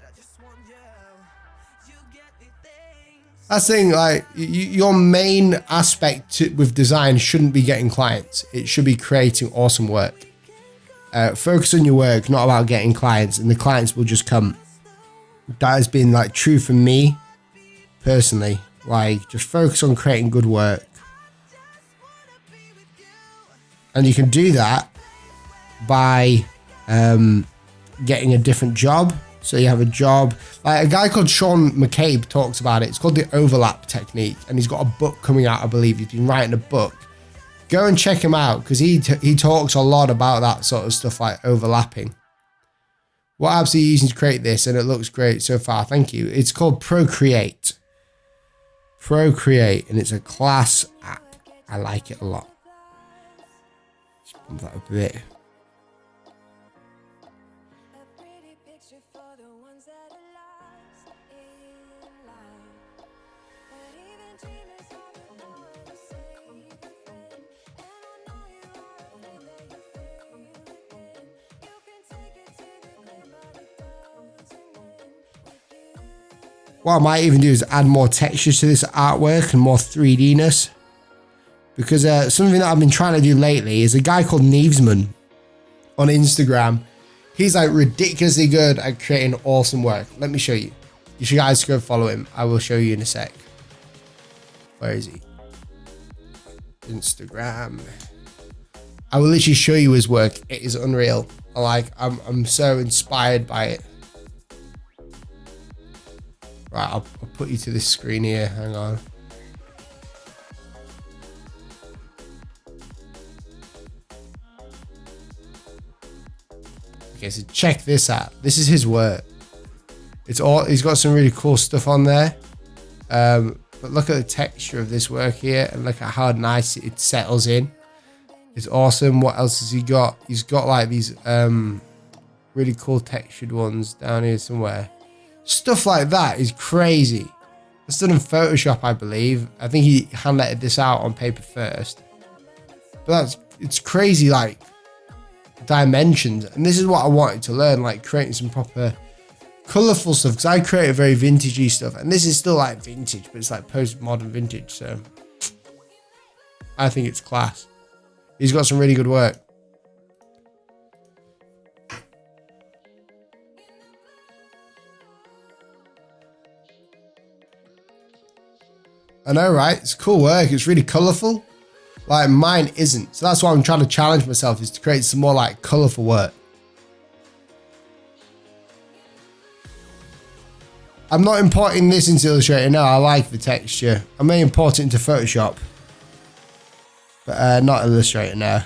That's the thing, like, your main aspect with design shouldn't be getting clients. It should be creating awesome work. Focus on your work, not about getting clients, and the clients will just come. That has been like true for me personally. Like, just focus on creating good work. And you can do that by getting a different job. So you have a job, like a guy called Sean McCabe talks about it. It's called the overlap technique, and he's got a book coming out, I believe. He's been writing a book. Go and check him out, because he talks a lot about that sort of stuff, like overlapping. What apps are you using to create this? And it looks great so far. Thank you. It's called Procreate. Procreate, and it's a class app. I like it a lot. Let's pump that up a bit. What I might even do is add more textures to this artwork and more 3D-ness. Because something that I've been trying to do lately is a guy called Nevesman on Instagram. He's like ridiculously good at creating awesome work. Let me show you. You should guys go follow him. I will show you in a sec. Where is he? Instagram. I will literally show you his work. It is unreal. I'm so inspired by it. Right, I'll put you to this screen here. Hang on. Okay, so check this out. This is his work. It's all. He's got some really cool stuff on there. But look at the texture of this work here, and look at how nice it settles in. It's awesome. What else has he got? He's got like these really cool textured ones down here somewhere. Stuff like that is crazy. It's done in Photoshop, I believe. I think he hand lettered this out on paper first. But it's crazy, like, dimensions. And this is what I wanted to learn, like creating some proper colourful stuff. Because I create very vintagey stuff. And this is still like vintage, but it's like postmodern vintage. So I think it's class. He's got some really good work. I know, right? It's cool work. It's really colourful. Like, mine isn't. So that's why I'm trying to challenge myself, is to create some more like colourful work. I'm not importing this into Illustrator. No, I like the texture. I may import it into Photoshop. But not Illustrator now.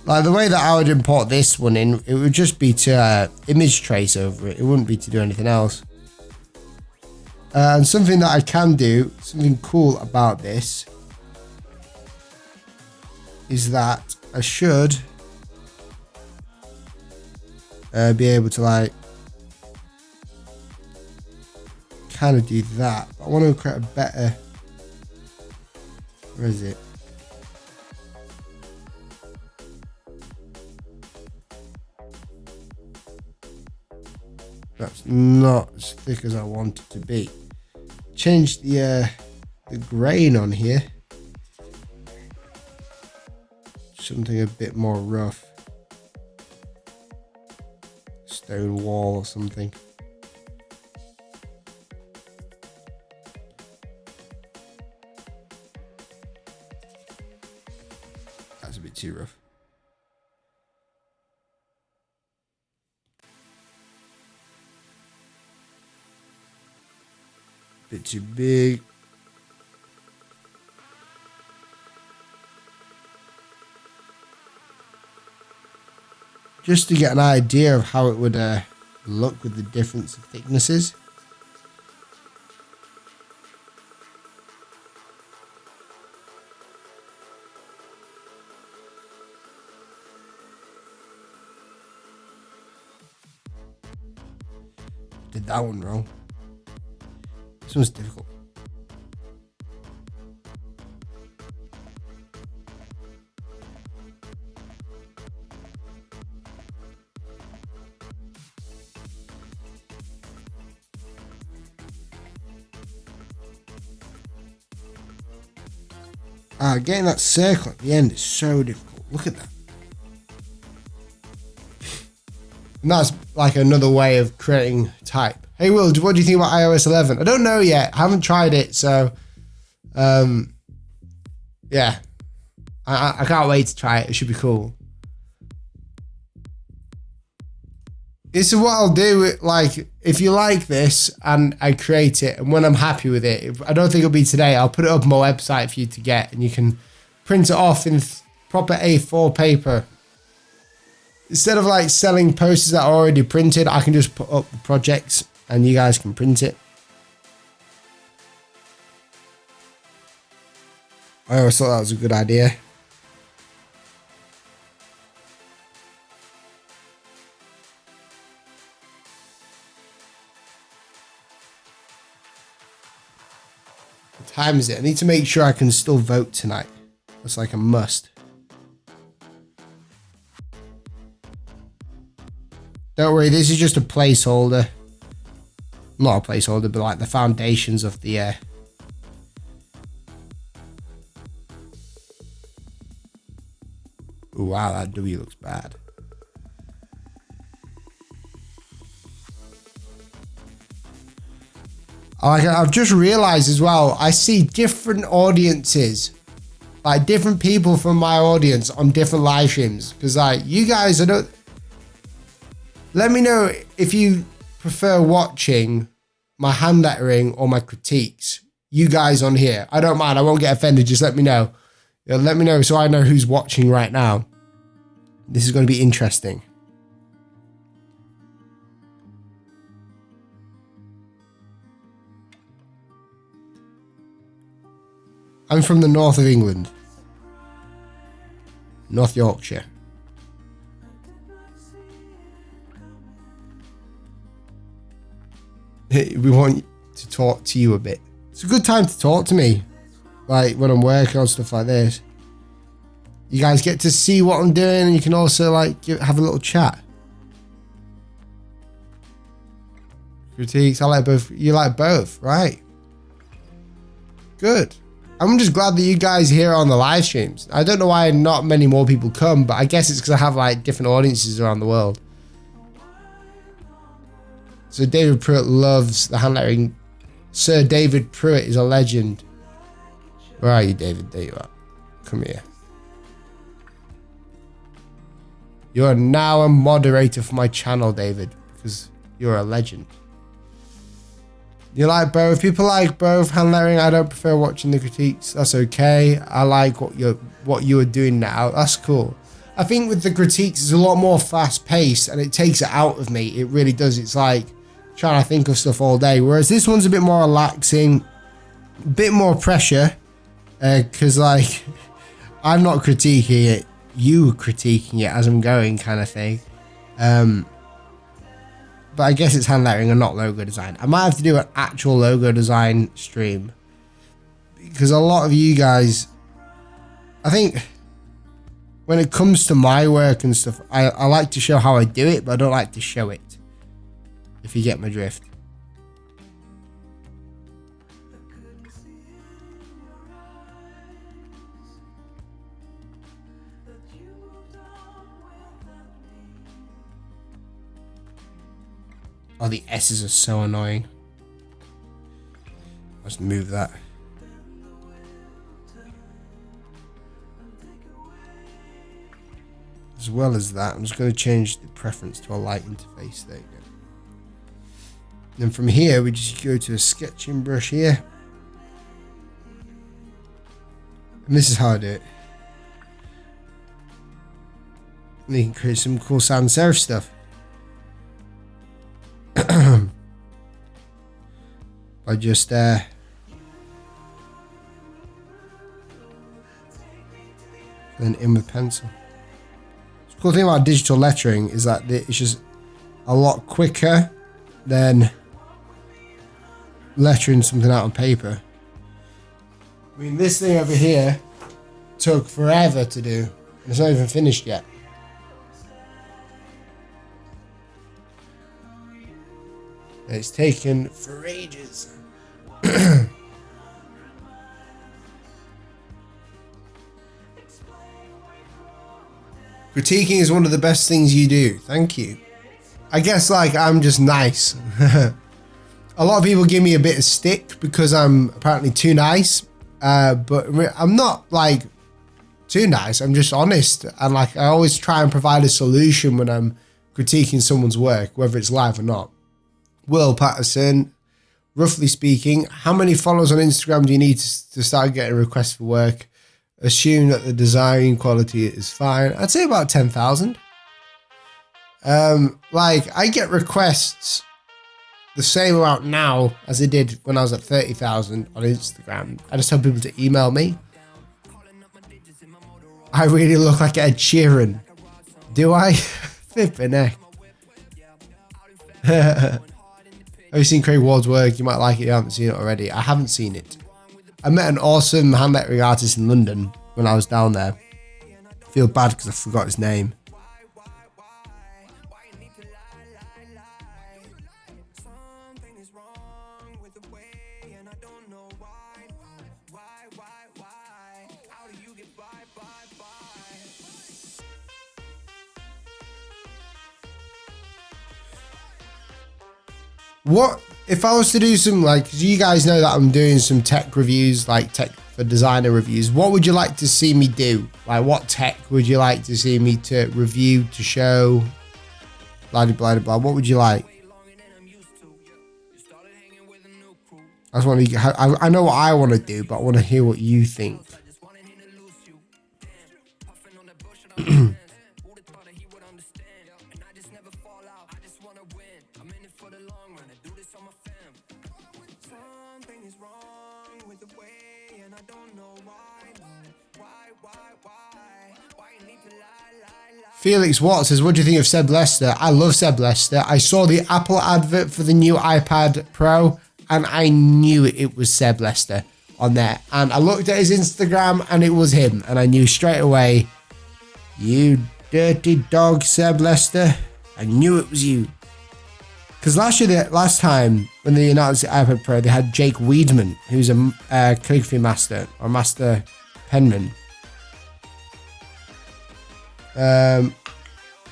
Like, the way that I would import this one in, it would just be to image trace over it. It wouldn't be to do anything else. And something that I can do, something cool about this, is that I should be able to like kind of do that. But I want to create a better, where is it? That's not as thick as I want it to be. Change the grain on here. Something a bit more rough. Stone wall or something. That's a bit too rough. Bit too big. Just to get an idea of how it would luck with the difference of thicknesses. Did that one wrong. This one's difficult. Getting that circle at the end is so difficult. Look at that. And that's like another way of creating type. Hey Will, what do you think about iOS 11? I don't know yet. I haven't tried it, so yeah. I can't wait to try it. It should be cool. This is what I'll do. Like, if you like this and I create it, and when I'm happy with it, I don't think it'll be today. I'll put it up on my website for you to get, and you can print it off in proper A4 paper. Instead of like selling posters that are already printed, I can just put up the projects and you guys can print it. I always thought that was a good idea. What time is it? I need to make sure I can still vote tonight. That's like a must. Don't worry, this is just a placeholder. Not a placeholder, but like the foundations of the Ooh, wow, that W looks bad. I've just realized as well, I see different audiences, like different people from my audience on different live streams. Because like you guys, let me know if you prefer watching my hand lettering or my critiques. You guys on here, I don't mind. I won't get offended. Just let me know. Let me know so I know who's watching right now. This is going to be interesting. I'm from the north of England. North Yorkshire. We want to talk to you a bit. It's a good time to talk to me. Like when I'm working on stuff like this. You guys get to see what I'm doing and you can also like have a little chat. Critiques, I like both. You like both, right? Good. I'm just glad that you guys are here on the live streams. I don't know why not many more people come, but I guess it's because I have like different audiences around the world. So David Pruitt loves the hand lettering. Sir David Pruitt is a legend. Where are you, David? There you are. Come here. You are now a moderator for my channel, David, because you're a legend. You like both? People like both hand lettering. I don't prefer watching the critiques. That's okay. I like what you are doing now. That's cool. I think with the critiques, it's a lot more fast paced and it takes it out of me. It really does. It's like trying to think of stuff all day. Whereas this one's a bit more relaxing, a bit more pressure. Because like, I'm not critiquing it. You critiquing it as I'm going kind of thing. But I guess it's hand lettering and not logo design. I might have to do an actual logo design stream. Because a lot of you guys, I think when it comes to my work and stuff, I like to show how I do it, but I don't like to show it. If you get my drift. Oh, the S's are so annoying. Let's move that. As well as that, I'm just going to change the preference to a light interface. There you go. Then from here, we just go to a sketching brush here. And this is how I do it. And you can create some cool sans serif stuff. I just then in with pencil. The cool thing about digital lettering is that it's just a lot quicker than lettering something out on paper. I mean, this thing over here took forever to do, and it's not even finished yet. It's taken for ages. Critiquing is one of the best things you do. Thank you. I guess like I'm just nice. A lot of people give me a bit of stick because I'm apparently too nice. But I'm not like too nice. I'm just honest. And like I always try and provide a solution when I'm critiquing someone's work, whether it's live or not. Will Patterson, roughly speaking, how many followers on Instagram do you need to start getting requests for work? Assume that the design quality is fine. I'd say about 10,000. Like I get requests the same amount now as I did when I was at 30,000 on Instagram. I just tell people to email me. I really look like Ed Sheeran. Do I? Flippin' heck. Have you seen Craig Ward's work? You might like it if you haven't seen it already. I haven't seen it. I met an awesome hand lettering artist in London when I was down there. I feel bad because I forgot his name. What if I was to do some, like, 'cause you guys know that I'm doing some tech reviews, like tech for designer reviews. What would you like to see me do? Like, what tech would you like to see me to review, to show? Blah, blah, blah, blah. What would you like? I just want to, I know what I want to do, but I want to hear what you think. Felix Watt says, what do you think of Seb Lester? I love Seb Lester. I saw the Apple advert for the new iPad Pro and I knew it was Seb Lester on there. And I looked at his Instagram and it was him. And I knew straight away, you dirty dog, Seb Lester. I knew it was you. Because last time when they announced the iPad Pro, they had Jake Weedman, who's a calligraphy master or master penman.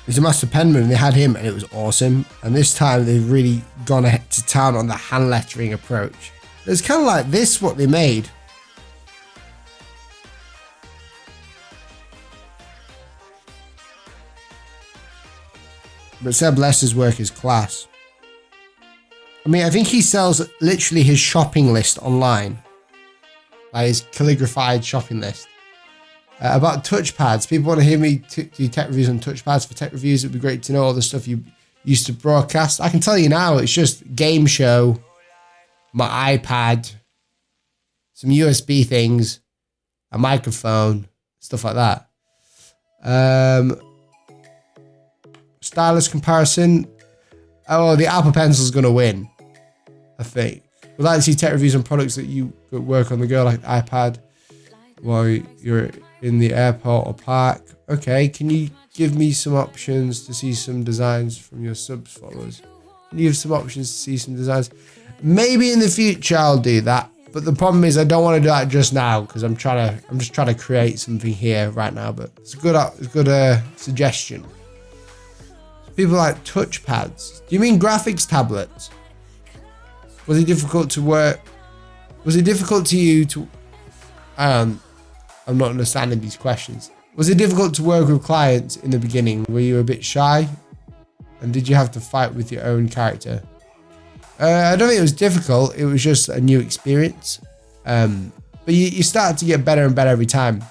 He's a master penman and they had him and it was awesome. And this time they've really gone ahead to town on the hand lettering approach. It's kind of like this, what they made. But Seb Lester's work is class. I mean, I think he sells literally his shopping list online. Like his calligraphied shopping list. About touchpads, people want to hear me do tech reviews on touchpads. For tech reviews, it'd be great to know all the stuff you used to broadcast. I can tell you now, it's just game show, my iPad, some USB things, a microphone, stuff like that. Stylus comparison. Oh, the Apple Pencil's going to win, I think. We'd like to see tech reviews on products that you could work on the go, like iPad, while you're in the airport or park. Okay, can you give me some options to see some designs from your subs followers? Can you give some options to see some designs? Maybe in the future I'll do that, but the problem is I don't want to do that just now because I'm just trying to create something here right now. But it's a good suggestion. People like touchpads. Do you mean graphics tablets? Was it difficult to work? Was it difficult to you to? I'm not understanding these questions. Was it difficult to work with clients in the beginning? Were you a bit shy? And did you have to fight with your own character? I don't think it was difficult. It was just a new experience. But you start to get better and better every time.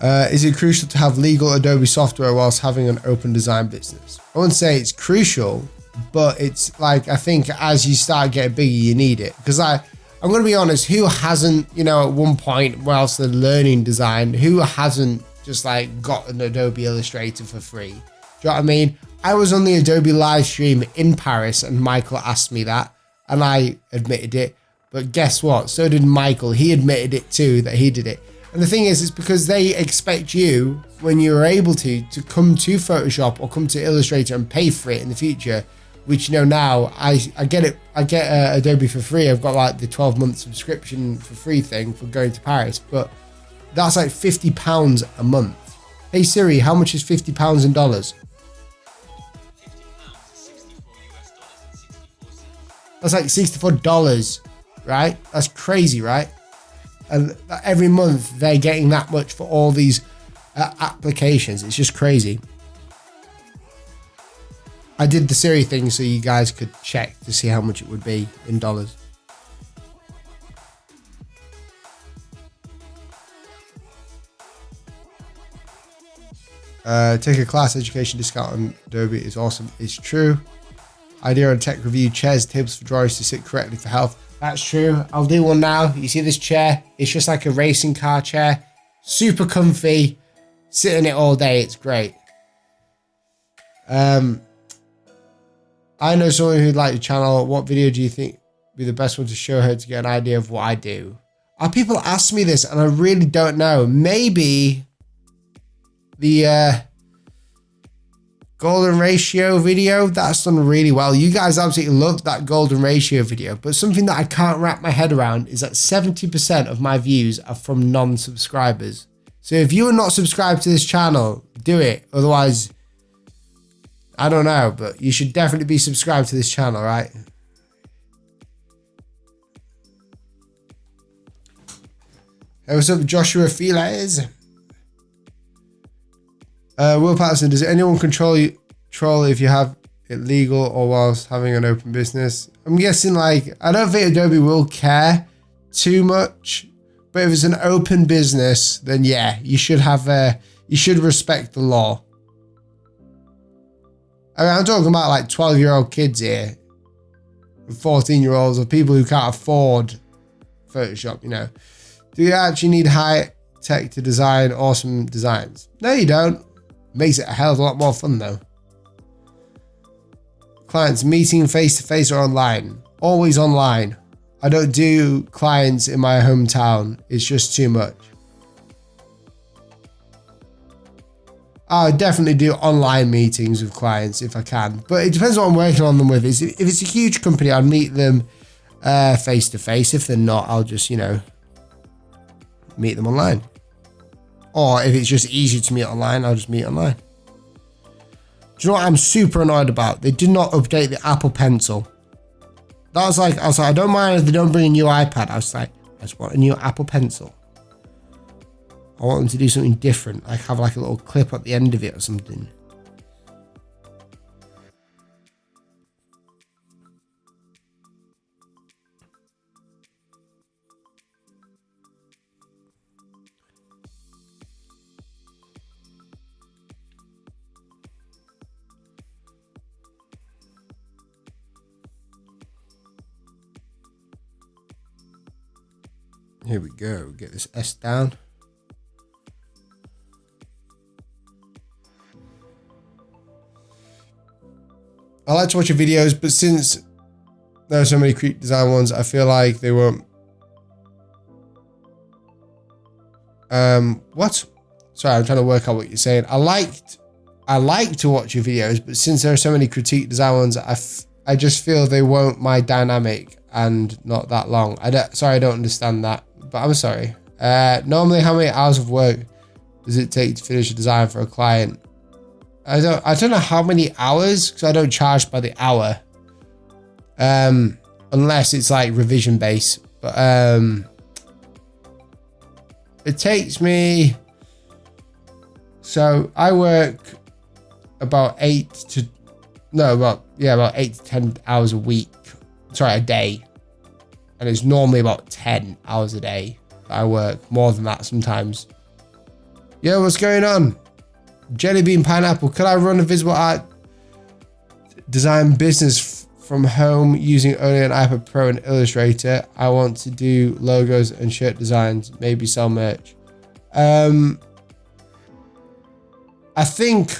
Is it crucial to have legal Adobe software whilst having an open design business? I wouldn't say it's crucial, but it's like, I think as you start getting bigger, you need it. Because I'm going to be honest, who hasn't, you know, at one point whilst they're learning design, who hasn't just like got an Adobe Illustrator for free? Do you know what I mean? I was on the Adobe live stream in Paris and Michael asked me that and I admitted it. But guess what? So did Michael. He admitted it too, that he did it. And the thing is, it's because they expect you, when you're able to come to Photoshop or come to Illustrator and pay for it in the future, which, you know, now I get it. I get Adobe for free. I've got like the 12-month subscription for free thing for going to Paris, but that's like £50 a month. Hey Siri, how much is £50 in dollars? That's like $64, right? That's crazy, right? And every month they're getting that much for all these applications. It's just crazy. I did the Siri thing so you guys could check to see how much it would be in dollars. Take a class, education discount on Adobe is awesome. It's true. Idea on tech review, chairs, tables for drawers to sit correctly for health. That's true. I'll do one now. You see this chair? It's just like a racing car chair. Super comfy. Sit in it all day. It's great. I know someone who'd like the channel. What video do you think would be the best one to show her to get an idea of what I do? People ask me this and I really don't know. Maybe the golden ratio video, that's done really well. You guys absolutely loved that golden ratio video, but something that I can't wrap my head around is that 70% of my views are from non-subscribers. So if you are not subscribed to this channel, do it. Otherwise, I don't know, but you should definitely be subscribed to this channel, right? Hey, what's up, Joshua Files? Will Patterson, does anyone control if you have it legal or whilst having an open business? I'm guessing, like, I don't think Adobe will care too much, but if it's an open business, then yeah, you should have you should respect the law. I mean, I'm talking about like 12-year-old kids here, 14-year-olds, or people who can't afford Photoshop, you know. Do you actually need high tech to design awesome designs? No, you don't. Makes it a hell of a lot more fun though. Clients meeting face-to-face or online? Always online. I don't do clients in my hometown. It's just too much. I would definitely do online meetings with clients if I can, but it depends what I'm working on them with. If it's a huge company, I'll meet them face-to-face. If they're not, I'll just, you know, meet them online. Or if it's just easy to meet online, I'll just meet online. Do you know what I'm super annoyed about? They did not update the Apple Pencil. I was like, I don't mind if they don't bring a new iPad. I was like, I just want a new Apple Pencil. I want them to do something different. Like have like a little clip at the end of it or something. Here we go. Get this S down. I like to watch your videos, but since there are so many Create Design ones, I feel like they won't. What? Sorry, I'm trying to work out what you're saying. I like to watch your videos, but since there are so many critique design ones, I just feel they won't my dynamic and not that long. I don't understand that, but I'm sorry. Normally, how many hours of work does it take to finish a design for a client? I don't know how many hours, because I don't charge by the hour. Unless it's like revision based, but it takes me. So I work about 8 to 10 hours a week. Sorry, a day, and it's normally about 10 hours a day. I work more than that sometimes. Yo, what's going on? Jelly bean pineapple. Could I run a visible art design business from home using only an iPad Pro and Illustrator. I want to do logos and shirt designs, maybe sell merch. I think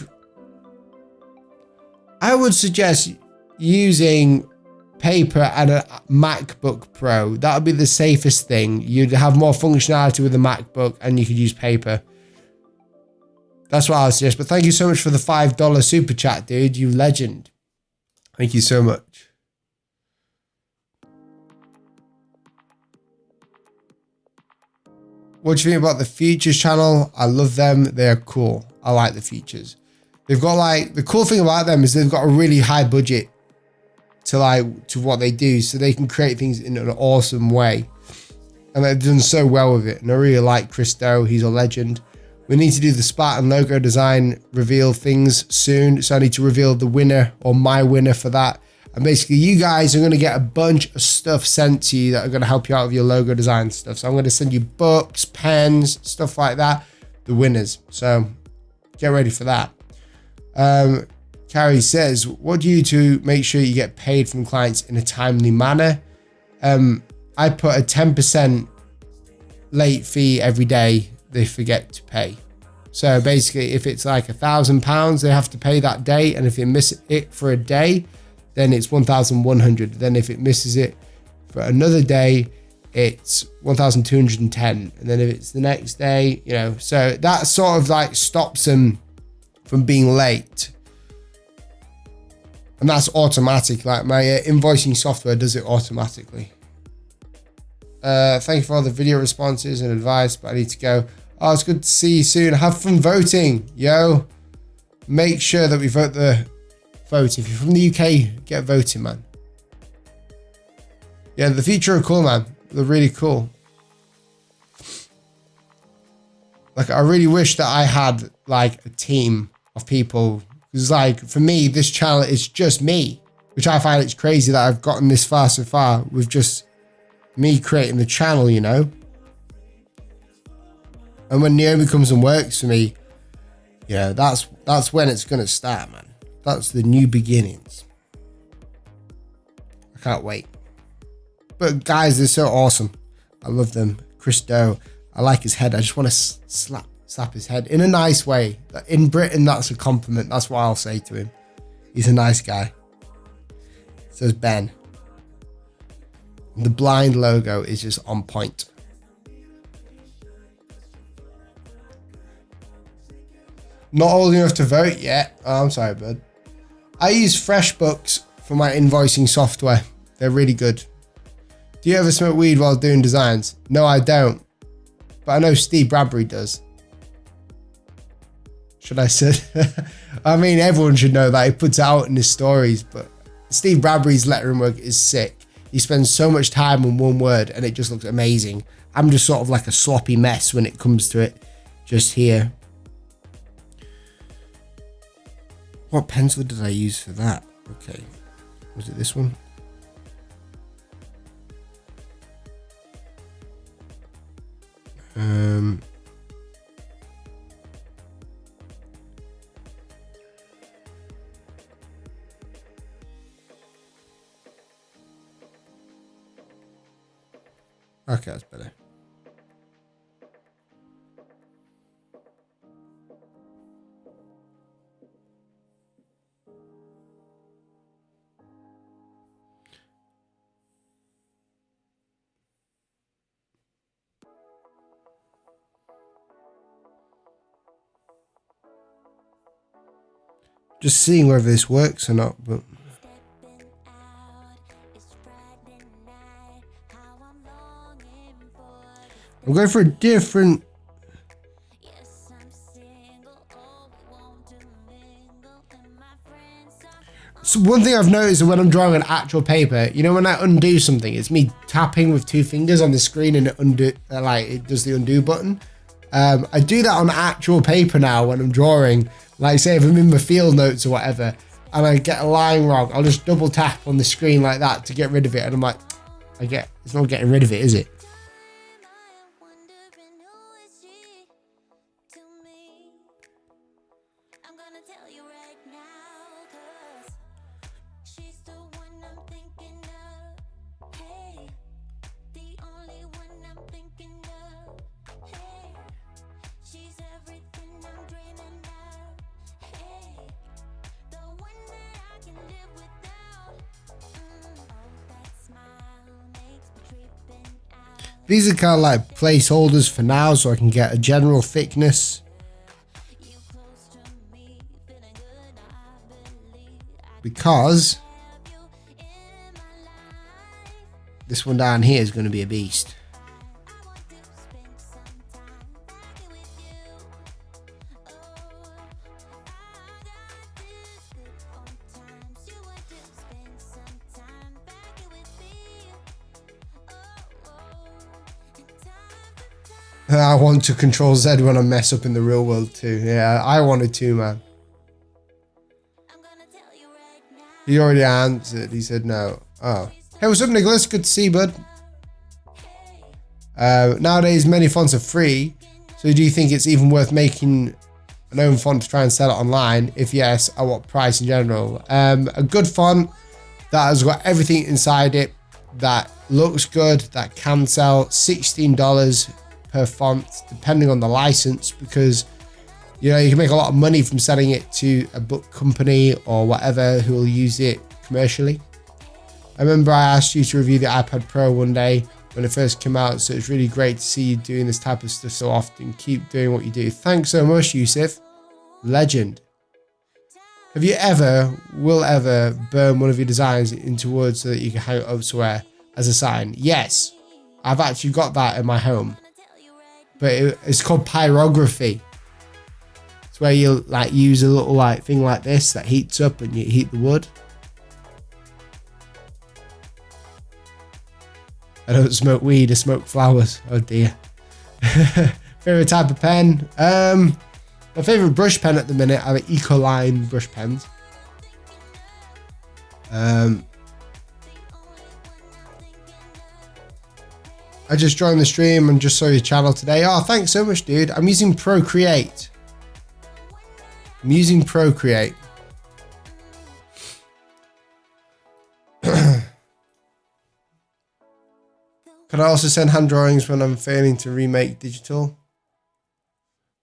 I would suggest using paper and a MacBook Pro. That would be the safest thing. You'd have more functionality with a MacBook and you could use paper. That's what I would suggest. But thank you so much for the $5 super chat, dude. You legend. Thank you so much. What do you think about the features channel? I love them. They're cool. I like the features. They've got like, the cool thing about them is they've got a really high budget to what they do, so they can create things in an awesome way, and they've done so well with it. And I really like Christo. He's a legend. We need to do the Spartan logo design reveal things soon, so I need to reveal the winner or my winner for that. And basically you guys are going to get a bunch of stuff sent to you that are going to help you out with your logo design stuff. So I'm going to send you books, pens, stuff like that, the winners. So get ready for that. Carrie says, what do you do to make sure you get paid from clients in a timely manner? I put a 10% late fee every day they forget to pay. So basically, if it's like £1,000, they have to pay that day. And if they miss it for a day, then it's 1,100. Then if it misses it for another day, it's 1,210. And then if it's the next day, you know, so that sort of like stops them from being late. And that's automatic. Like my invoicing software does it automatically. Thank you for all the video responses and advice, but I need to go. Oh, it's good to see you soon. Have fun voting, yo. Make sure that we vote the vote. If you're from the UK, get voting, man. Yeah, the future are cool, man. They're really cool. Like, I really wish that I had like a team of people. Because like, for me, this channel is just me, which I find it's crazy that I've gotten this far so far with just me creating the channel, you know? And when Naomi comes and works for me, yeah, that's when it's going to start, man. That's the new beginnings. I can't wait. But guys, they're so awesome. I love them. Christo, I like his head. I just want to slap his head in a nice way. In Britain, that's a compliment. That's what I'll say to him. He's a nice guy. Says Ben. The blind logo is just on point. Not old enough to vote yet. Oh, I'm sorry, bud. I use FreshBooks for my invoicing software. They're really good. Do you ever smoke weed while doing designs? No, I don't. But I know Steve Bradbury does. Should I say? I mean, everyone should know that. He puts it out in his stories. But Steve Bradbury's lettering work is sick. He spends so much time on one word and it just looks amazing. I'm just sort of like a sloppy mess when it comes to it. Just here. What pencil did I use for that? Okay. Was it this one? Okay, that's better. Just seeing whether this works or not, but I'm going for a different. So one thing I've noticed when I'm drawing on actual paper, you know, when I undo something, it's me tapping with 2 fingers on the screen and it it does the undo button. I do that on actual paper now when I'm drawing. Like say if I'm in my field notes or whatever, and I get a line wrong, I'll just double tap on the screen like that to get rid of it. And I'm like, it's not getting rid of it, is it? These are kind of like placeholders for now, so I can get a general thickness. Because this one down here is going to be a beast. I want to control Z when I mess up in the real world too. Yeah, I wanted to, man. He already answered. He said no. Oh. Hey, what's up, Nicholas? Good to see you, bud. Nowadays, many fonts are free. So do you think it's even worth making an own font to try and sell it online? If yes, at what price in general? A good font that has got everything inside it, that looks good, that can sell, $16 per font, depending on the license, because you know you can make a lot of money from selling it to a book company or whatever who will use it commercially. I remember I asked you to review the iPad Pro one day when it first came out, so it's really great to see you doing this type of stuff so often. Keep doing what you do. Thanks so much, Yusuf. Legend. Have you will ever burn one of your designs into wood so that you can hang it up somewhere as a sign? Yes, I've actually got that in my home, but it's called pyrography. It's where you like use a little like thing like this that heats up and you heat the wood. I don't smoke weed, I smoke flowers. Oh dear. Favorite type of pen? My favorite brush pen at the minute are the Ecoline brush pens. I just joined the stream and just saw your channel today. Oh, thanks so much, dude. I'm using Procreate. Can I also send hand drawings when I'm failing to remake digital?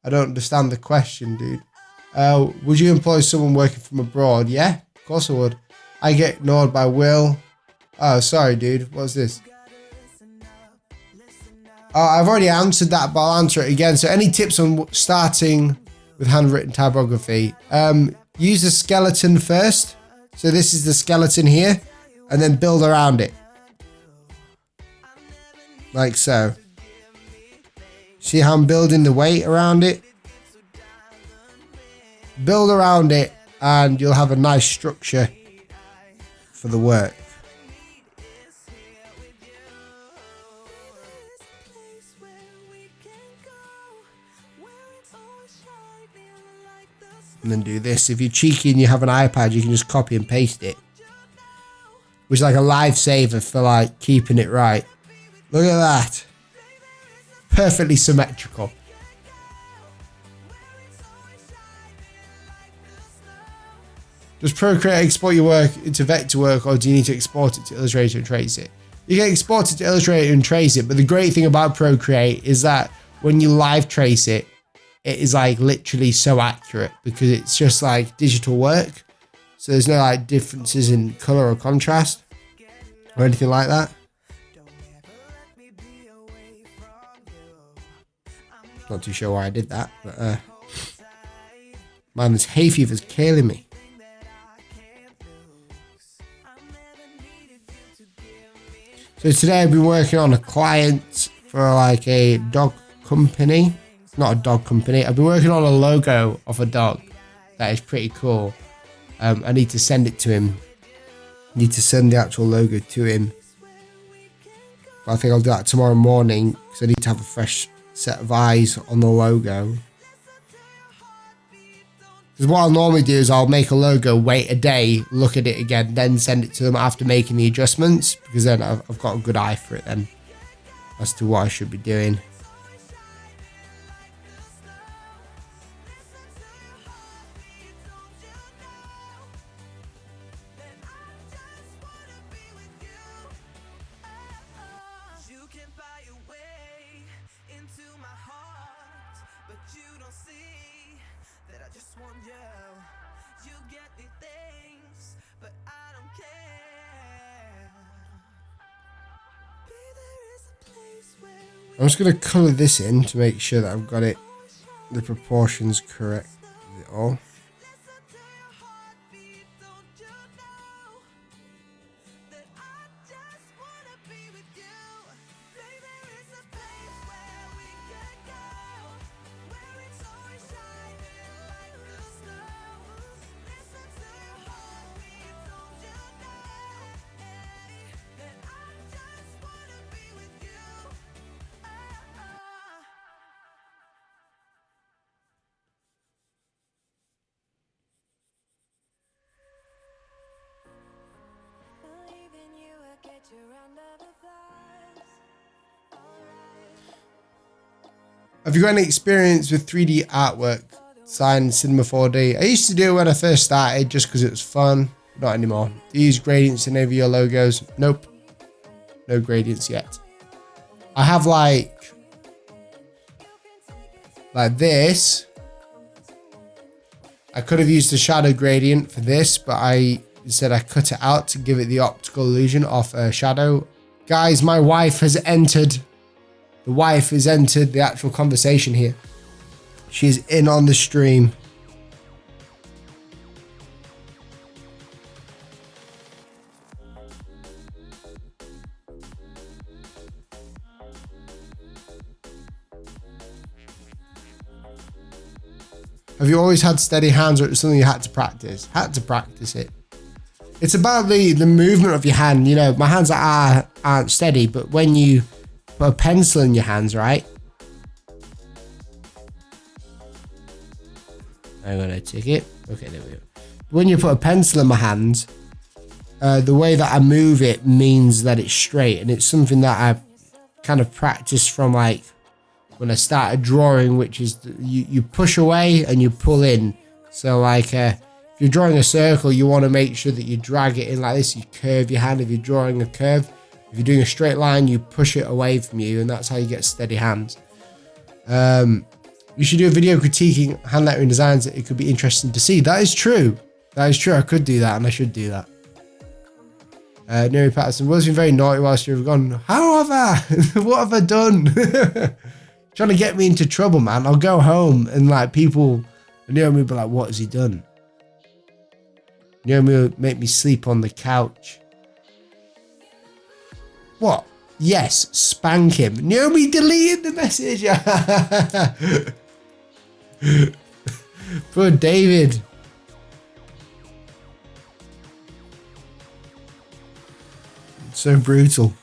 I don't understand the question, dude. Would you employ someone working from abroad? Yeah, of course I would. I get ignored by Will. Oh, sorry, dude. What's this? Oh, I've already answered that, but I'll answer it again. So any tips on starting with handwritten typography? Use a skeleton first. So this is the skeleton here, and then build around it. Like so. See how I'm building the weight around it? Build around it and you'll have a nice structure for the work. And then do this. If you're cheeky and you have an iPad, you can just copy and paste it. Which is like a lifesaver for like keeping it right. Look at that. Perfectly symmetrical. Does Procreate export your work into Vectorworks, or do you need to export it to Illustrator and trace it? You can export it to Illustrator and trace it, but the great thing about Procreate is that when you live trace it, it is like literally so accurate because it's just like digital work. So there's no like differences in color or contrast or anything like that. Not too sure why I did that, but man, this hay fever's killing me. So today I've been working on a client for like a dog company. Not a dog company. I've been working on a logo of a dog that is pretty cool. I need to send it to him. I need to send the actual logo to him. But I think I'll do that tomorrow morning because I need to have a fresh set of eyes on the logo. Because what I'll normally do is I'll make a logo, wait a day, look at it again, then send it to them after making the adjustments, because then I've got a good eye for it then as to what I should be doing. Where I'm just going to colour this in to make sure that I've got it, the proportions correct with it all. Have you got any experience with 3D artwork, design, cinema 4D? I used to do it when I first started just because it was fun. Not anymore. Do you use gradients in any of your logos? Nope. No gradients yet. I have like this. I could have used the shadow gradient for this, but instead I cut it out to give it the optical illusion of a shadow. Guys, my wife has entered. The wife has entered the actual conversation here. She's in on the stream. Have you always had steady hands, or it was something you had to practice? Had to practice it. It's about the movement of your hand. You know, my hands aren't steady, but when you put a pencil in your hands, right? I'm gonna take it. Okay, there we go. When you put a pencil in my hands, the way that I move it means that it's straight, and it's something that I kind of practiced from like when I started drawing, which is you push away and you pull in. So like if you're drawing a circle, you want to make sure that you drag it in like this. You curve your hand if you're drawing a curve. If you're doing a straight line, you push it away from you, and that's how you get steady hands. You should do a video critiquing hand lettering designs. It could be interesting to see. That is true. That is true. I could do that, and I should do that. Neri Patterson, Will's been very naughty whilst you've gone. How have I? What have I done? Trying to get me into trouble, man. I'll go home and like people near me will be like, what has he done? Near me will make me sleep on the couch. What? Yes, spank him. Naomi deleted the message. Poor David. It's so brutal.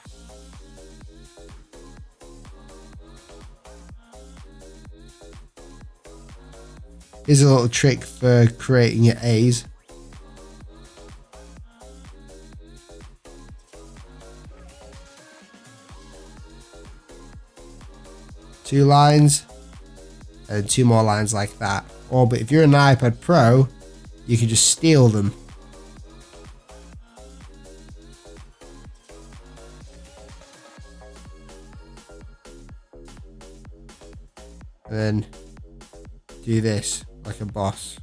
Here's a little trick for creating your A's. Two lines and two more lines like that. Or but if you're an iPad Pro, you can just steal them. And then do this like a boss.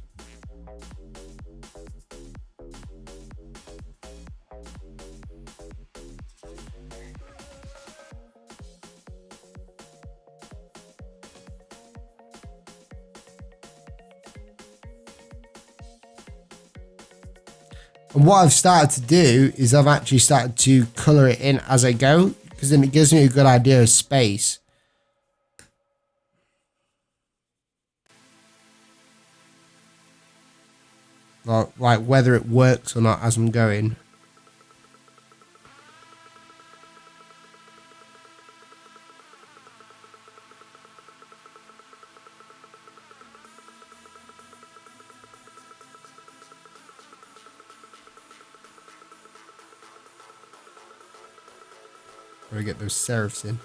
And what I've started to do is I've actually started to colour it in as I go, because then it gives me a good idea of space. Like whether it works or not as I'm going. Where I get those serifs in.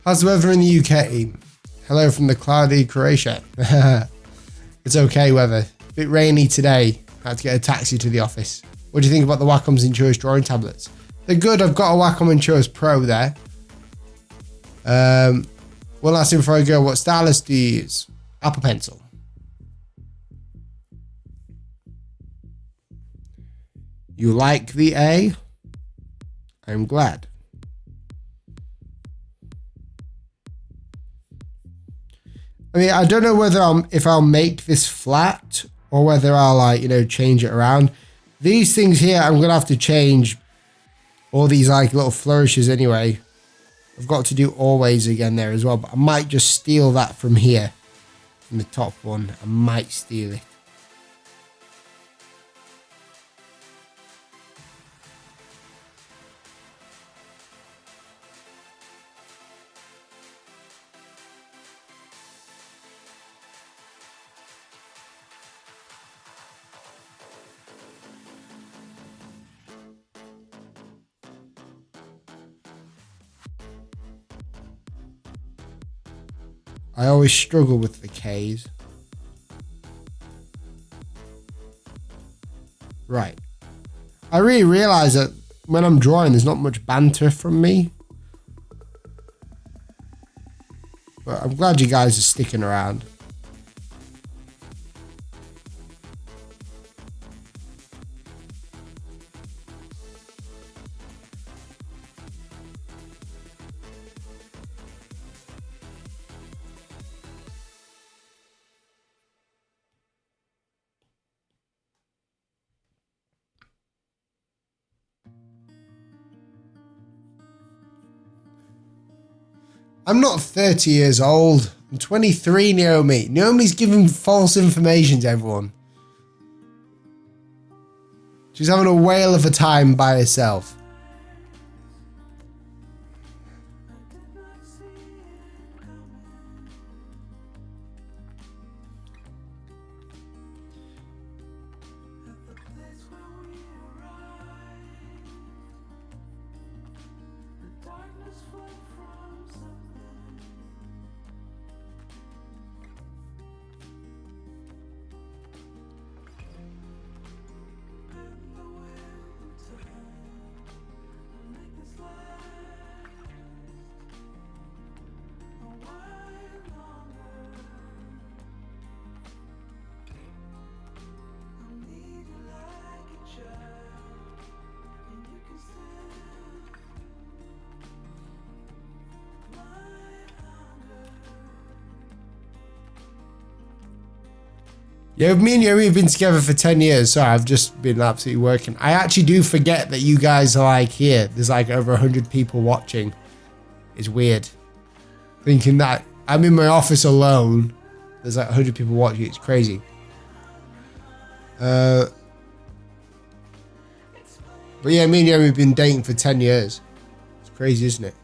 How's the weather in the UK? Hello from the cloudy Croatia. It's okay weather. A bit rainy today. Had to get a taxi to the office. What do you think about the Wacom's Intuos drawing tablets? They're good. I've got a Wacom Insurance Pro there. One last thing before I go. What stylus do you use? Apple Pencil. You like the A? I'm glad. I mean, I don't know whether if I'll make this flat or whether I'll like, change it around. These things here, I'm gonna have to change all these like little flourishes anyway. I've got to do always again there as well, but I might just steal that from here, from the top one. I might steal it. I always struggle with the K's. Right. I really realize that when I'm drawing, there's not much banter from me. But I'm glad you guys are sticking around. I'm not 30 years old. I'm 23, Naomi. Naomi's giving false information to everyone. She's having a whale of a time by herself. Yeah, me and Yomi have been together for 10 years, so I've just been absolutely working. I actually do forget that you guys are like here. There's like over 100 people watching. It's weird. Thinking that I'm in my office alone. There's like 100 people watching. It's crazy. But yeah, me and Yomi have been dating for 10 years. It's crazy, isn't it?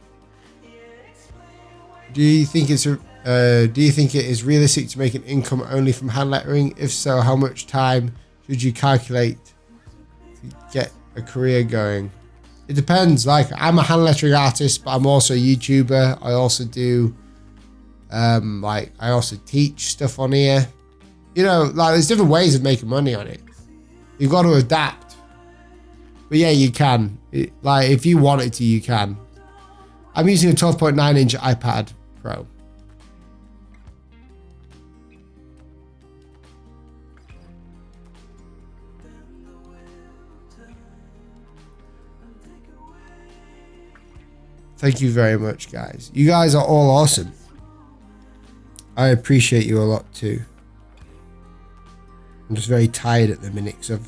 Do you think it is realistic to make an income only from hand lettering? If so, how much time should you calculate to get a career going? It depends. Like, I'm a hand lettering artist, but I'm also a YouTuber. I also do, I also teach stuff on here. There's different ways of making money on it. You've got to adapt. But yeah, you can. If you wanted to, you can. I'm using a 12.9 inch iPad Pro. Thank you very much, guys. You guys are all awesome. I appreciate you a lot too. I'm just very tired at the minute because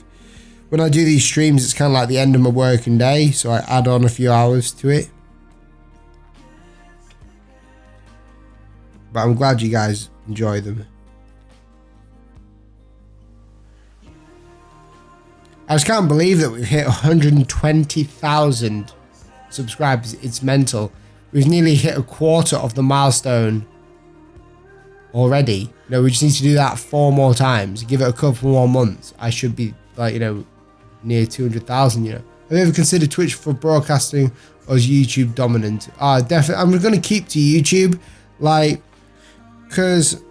when I do these streams, it's kind of like the end of my working day, so I add on a few hours to it. But I'm glad you guys enjoy them. I just can't believe that we've hit 120,000 subscribers. It's mental. We've nearly hit a quarter of the milestone already. We just need to do that 4 more times. Give it a couple more months. I should be near 200,000. Have you ever considered Twitch for broadcasting, or is YouTube dominant? Definitely. I'm going to keep to YouTube, because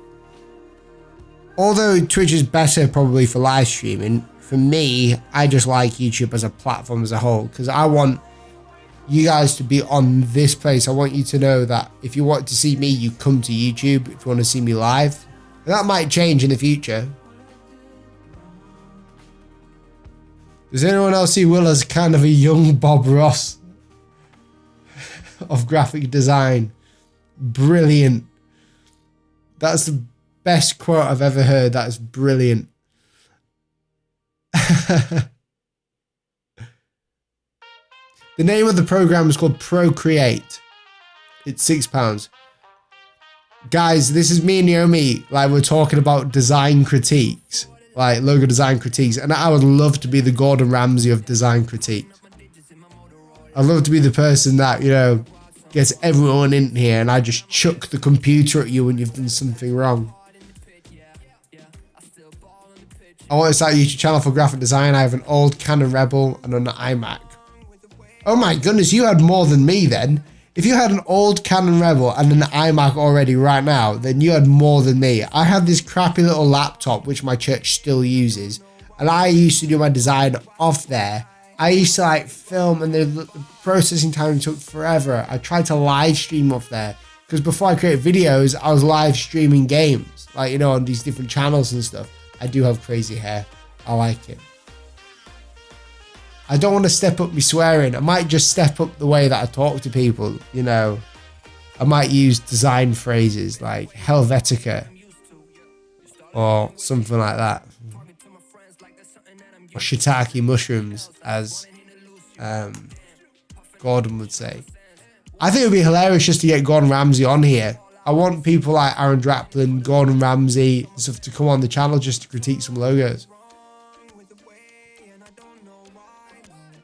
although Twitch is better probably for live streaming, for me, I just like YouTube as a platform as a whole, because I want you guys to be on this place. I want you to know that if you want to see me, you come to YouTube if you want to see me live. And that might change in the future. Does anyone else see Will as kind of a young Bob Ross of graphic design? Brilliant. That's the best quote I've ever heard. That is brilliant. The name of the program is called Procreate. It's £6. Guys, this is me and Naomi. Like, we're talking about design critiques, like logo design critiques. And I would love to be the Gordon Ramsay of design critiques. I'd love to be the person that, you know, gets everyone in here and I just chuck the computer at you when you've done something wrong. I want to start a YouTube channel for graphic design. I have an old Canon Rebel and an iMac. Oh my goodness, you had more than me then. If you had an old Canon Rebel and an iMac already right now, then you had more than me. I had this crappy little laptop, which my church still uses. And I used to do my design off there. I used to like film and the processing time took forever. I tried to live stream off there. Because before I created videos, I was live streaming games. Like, you know, on these different channels and stuff. I do have crazy hair. I like it. I don't want to step up my swearing. I might just step up the way that I talk to people, you know. I might use design phrases like Helvetica or something like that. Or shiitake mushrooms, as Gordon would say. I think it would be hilarious just to get Gordon Ramsay on here. I want people like Aaron Draplin, Gordon Ramsay, and stuff to come on the channel just to critique some logos.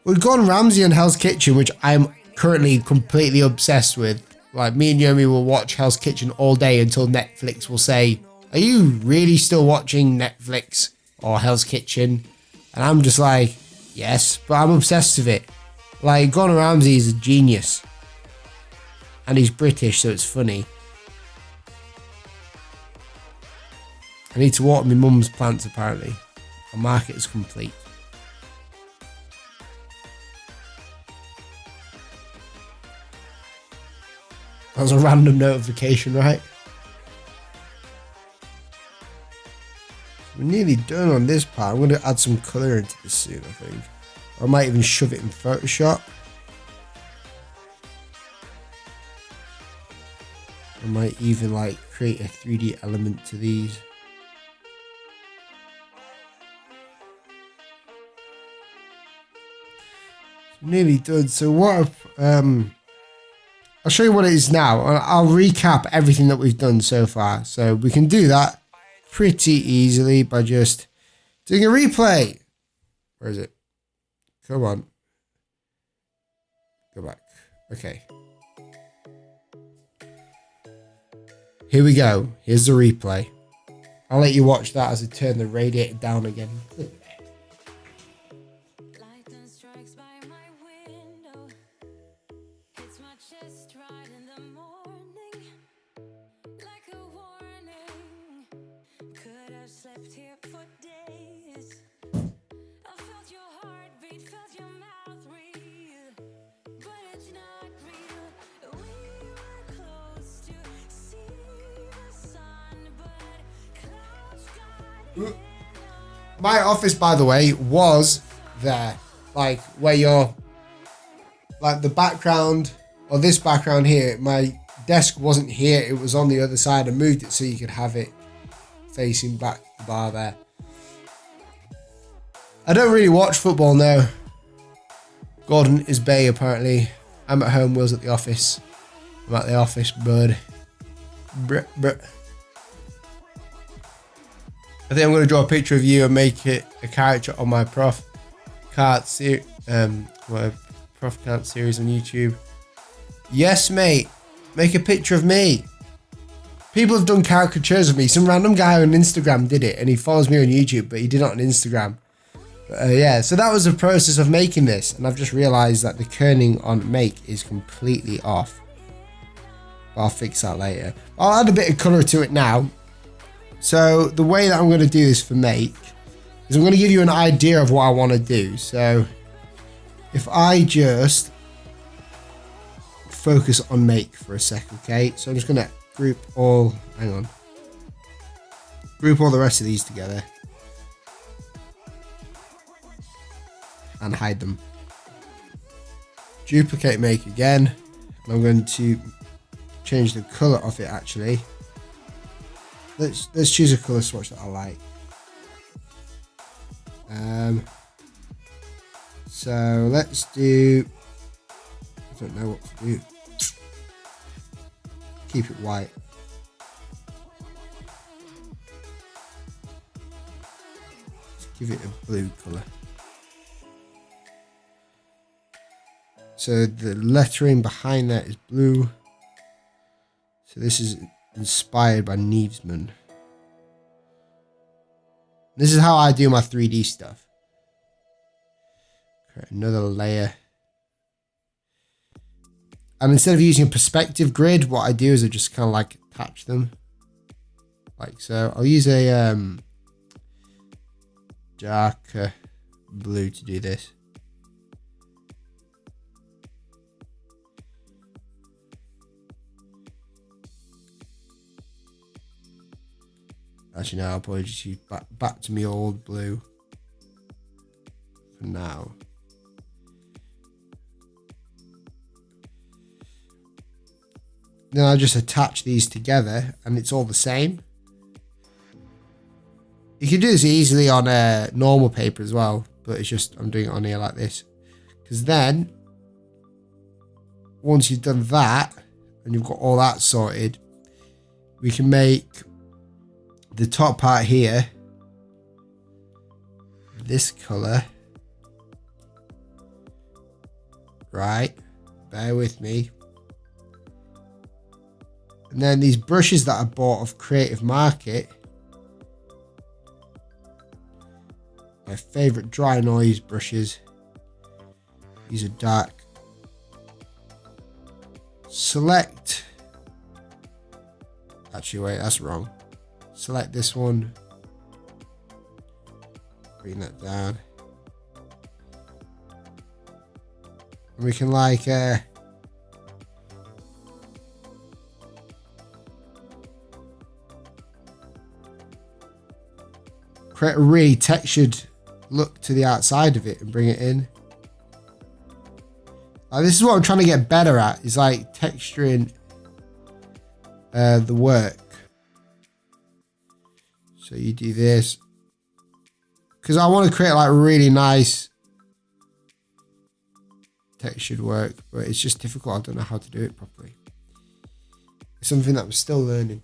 With Gordon Ramsay and Hell's Kitchen, which I'm currently completely obsessed with. Like, me and Yomi will watch Hell's Kitchen all day until Netflix will say, are you really still watching Netflix or Hell's Kitchen? And I'm just like, yes, but I'm obsessed with it. Like, Gordon Ramsay is a genius. And he's British, so it's funny. I need to water my mum's plants, apparently. My market is complete. That was a random notification, right? We're nearly done on this part. I'm going to add some colour into this soon, I think. Or I might even shove it in Photoshop. I might even like create a 3D element to these. Nearly done. So what I'll show you what it is now. I'll recap everything that we've done so far. So we can do that pretty easily by just doing a replay. Where is it? Come on. Go back. Okay. Here we go. Here's the replay. I'll let you watch that as I turn the radiator down again. My office, by the way, was there. Like, where you're... Like, the background, or this background here, my desk wasn't here. It was on the other side. I moved it so you could have it facing back the bar there. I don't really watch football now. Gordon is Bay, apparently. I'm at home, Will's at the office. I'm at the office, bud. Bruh, bruh. I think I'm going to draw a picture of you and make it a character on my Prof Cart series on YouTube. Yes, mate. Make a picture of me. People have done caricatures of me. Some random guy on Instagram did it, and he follows me on YouTube, but he did it on Instagram. Yeah, so that was the process of making this, and I've just realised that the kerning on make is completely off. But I'll fix that later. I'll add a bit of colour to it now. So the way that I'm going to do this for make is I'm going to give you an idea of what I want to do. So if I just focus on make for a sec, okay? So I'm just gonna group all, hang on. Group all the rest of these together. And hide them. Duplicate make again. And I'm going to change the color of it actually. Let's choose a color swatch that I like. So let's do, I don't know what to do. Keep it white. Let's give it a blue color. So the lettering behind that is blue. So this is inspired by Neavesman. This is how I do my 3D stuff. Create another layer. And instead of using a perspective grid, what I do is I just kind of like attach them. Like so. I'll use a darker blue to do this. Actually, now I'll probably just use back to my old blue for now. Then I'll just attach these together and it's all the same. You can do this easily on a normal paper as well, but it's just I'm doing it on here like this. Because then, once you've done that and you've got all that sorted, we can make the top part here this color. Right, bear with me. And then these brushes that I bought off Creative Market, my favorite dry noise brushes. These are dark. Select, actually wait, that's wrong. Select this one, bring that down. And we can like create a really textured look to the outside of it and bring it in. Like, this is what I'm trying to get better at, is like texturing the work. So you do this. Because I want to create like really nice textured work, but it's just difficult. I don't know how to do it properly. It's something that I'm still learning.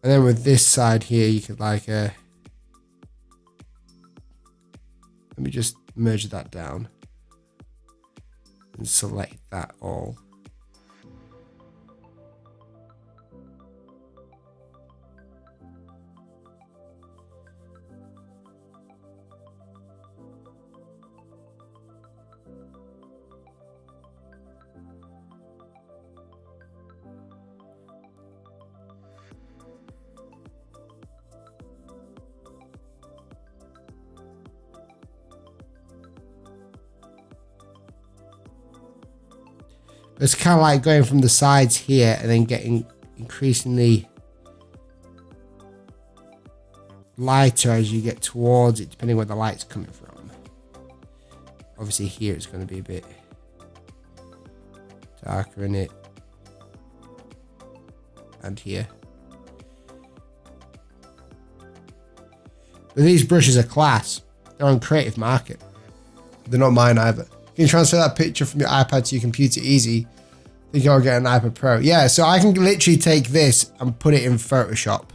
And then with this side here, you could like let me just merge that down and select that all. It's kind of like going from the sides here and then getting increasingly lighter as you get towards it, depending where the light's coming from. Obviously here it's going to be a bit darker in it. And here. But these brushes are class. They're on Creative Market. They're not mine either. You can transfer that picture from your iPad to your computer easy. Think I'll get an iPad Pro. Yeah, so I can literally take this and put it in Photoshop.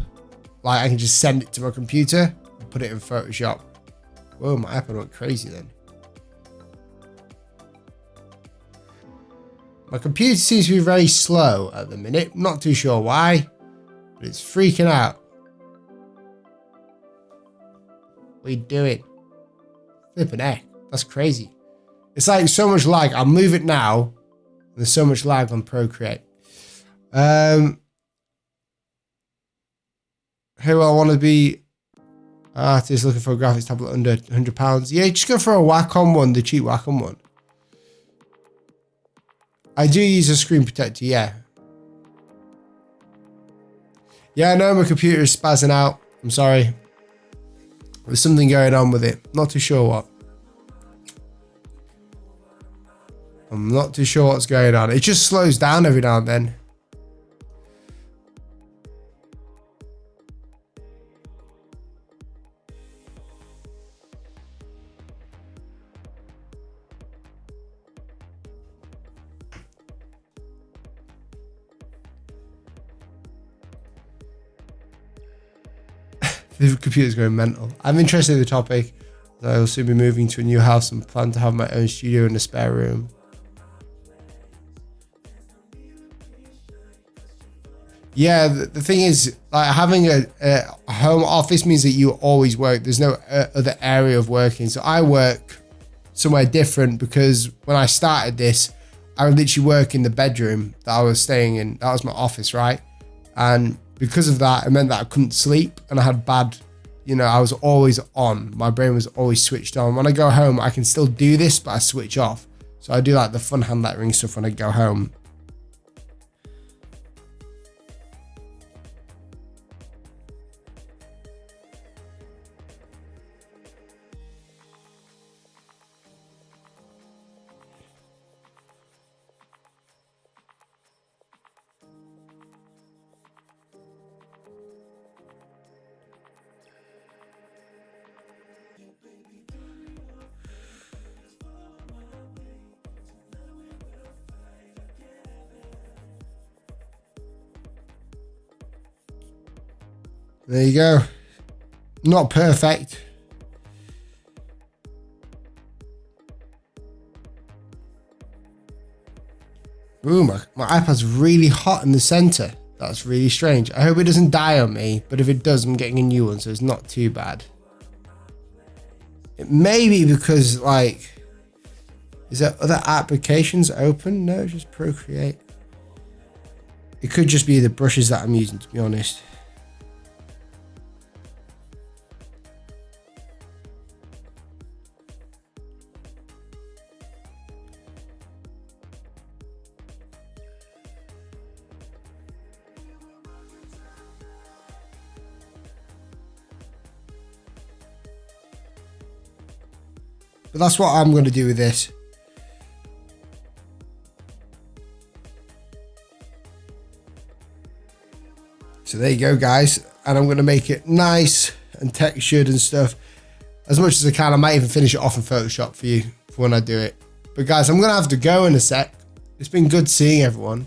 Like I can just send it to my computer and put it in Photoshop. Whoa, my iPad went crazy then. My computer seems to be very slow at the minute. Not too sure why, but it's freaking out. What are you doing? Flipping heck, that's crazy. It's like so much lag. I'll move it now. There's so much lag on Procreate. Who I want to be artist looking for a graphics tablet under £100. Yeah, just go for a Wacom one, the cheap Wacom one. I do use a screen protector, yeah. Yeah, I know my computer is spazzing out. I'm sorry. There's something going on with it. Not too sure what. I'm not too sure what's going on. It just slows down every now and then. The computer's going mental. I'm interested in the topic. I'll soon be moving to a new house and plan to have my own studio in the spare room. Yeah, the thing is, like, having a home office means that you always work. There's no other area of working. So I work somewhere different because when I started this, I would literally work in the bedroom that I was staying in. That was my office, right? And because of that, it meant that I couldn't sleep and I had bad, I was always on. My brain was always switched on. When I go home, I can still do this, but I switch off. So I do like the fun hand lettering stuff when I go home. There you go. Not perfect. Ooh, my iPad's really hot in the center. That's really strange. I hope it doesn't die on me, but if it does, I'm getting a new one, so it's not too bad. It may be because, like, is there other applications open? No, just Procreate. It could just be the brushes that I'm using, to be honest. But that's what I'm going to do with this. So there you go, guys. And I'm going to make it nice and textured and stuff. As much as I can. I might even finish it off in Photoshop for you for when I do it. But guys, I'm going to have to go in a sec. It's been good seeing everyone.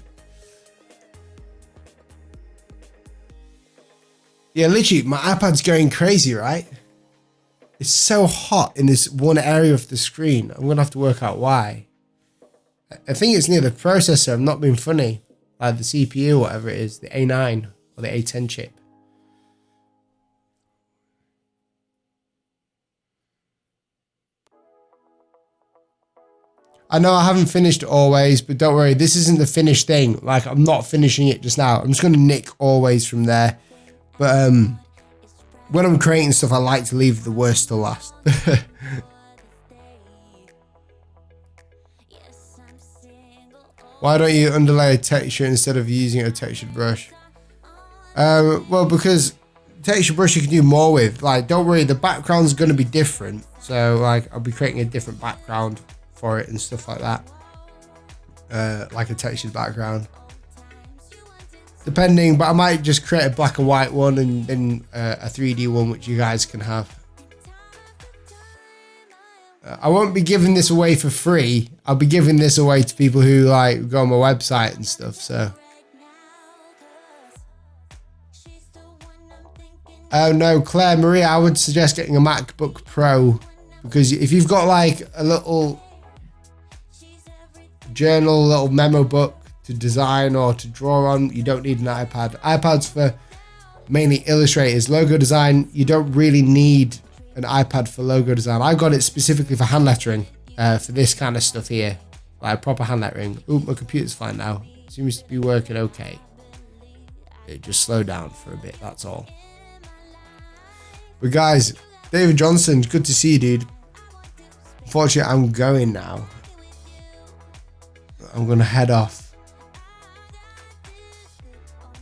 Yeah, literally, my iPad's going crazy, right? It's so hot in this one area of the screen. I'm going to have to work out why. I think it's near the processor. I'm not being funny. Like the CPU or whatever it is. The A9 or the A10 chip. I know I haven't finished Always, but don't worry. This isn't the finished thing. Like, I'm not finishing it just now. I'm just going to nick Always from there. But, when I'm creating stuff, I like to leave the worst to last. Why don't you underlay a texture instead of using a textured brush? Well, because texture brush you can do more with. Like, don't worry, the background's going to be different. So, like, I'll be creating a different background for it and stuff like that. Like a textured background. Depending, but I might just create a black and white one and then a 3D one, which you guys can have. I won't be giving this away for free. I'll be giving this away to people who like go on my website and stuff. So, oh no, Claire Marie, I would suggest getting a MacBook Pro because if you've got like a little journal, little memo book to design or to draw on, you don't need an iPad. iPad's for mainly illustrators. Logo design, you don't really need an iPad for logo design. I got it specifically for hand lettering, for this kind of stuff here, like proper hand lettering. Ooh, my computer's fine now. Seems to be working okay. It just slowed down for a bit, that's all. But guys, David Johnson, good to see you, dude. Unfortunately, I'm going now. I'm going to head off.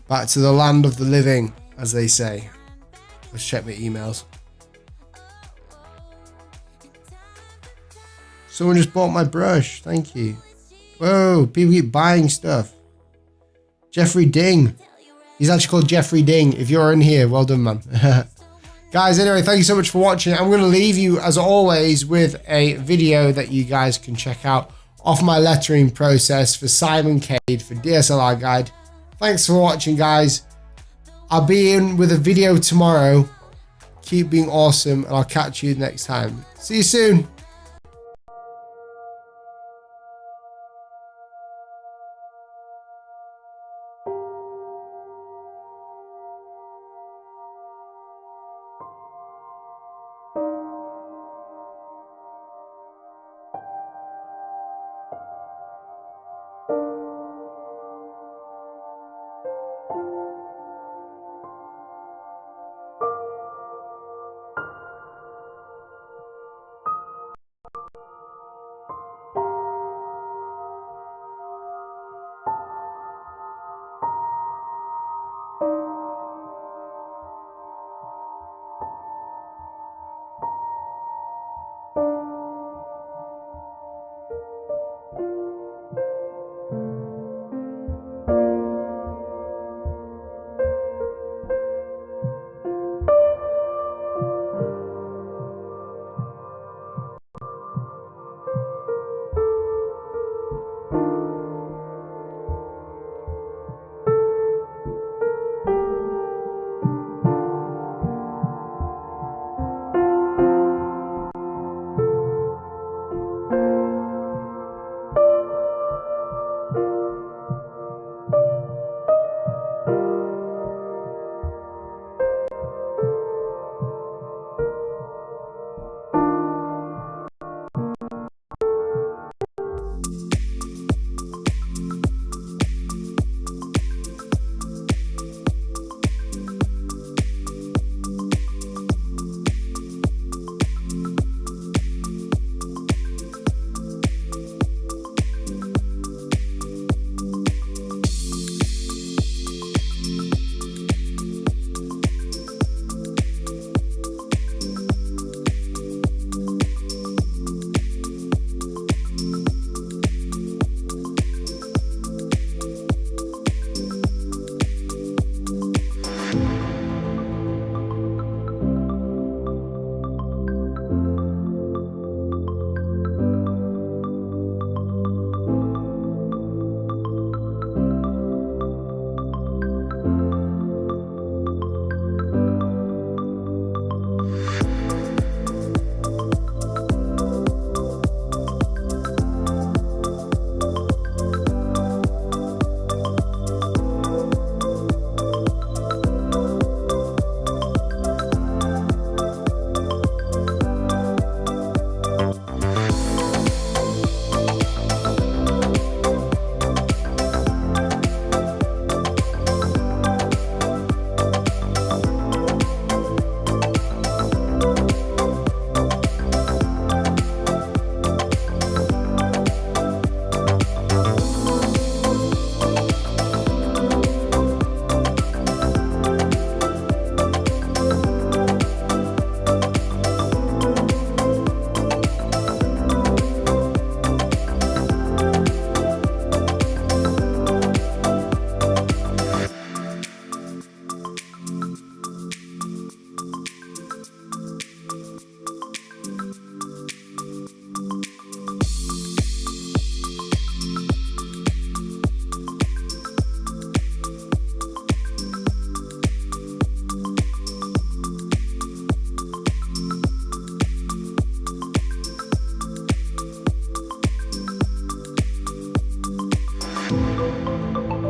Back to the land of the living, as they say. Let's check my emails. Someone just bought my brush. Thank you. Whoa, people keep buying stuff. Jeffrey Ding. He's actually called Jeffrey Ding. If you're in here, well done, man. Guys, anyway, thank you so much for watching. I'm going to leave you, as always, with a video that you guys can check out of my lettering process for Simon Cade for DSLR Guide. Thanks for watching, guys. I'll be in with a video tomorrow. Keep being awesome, and I'll catch you next time. See you soon.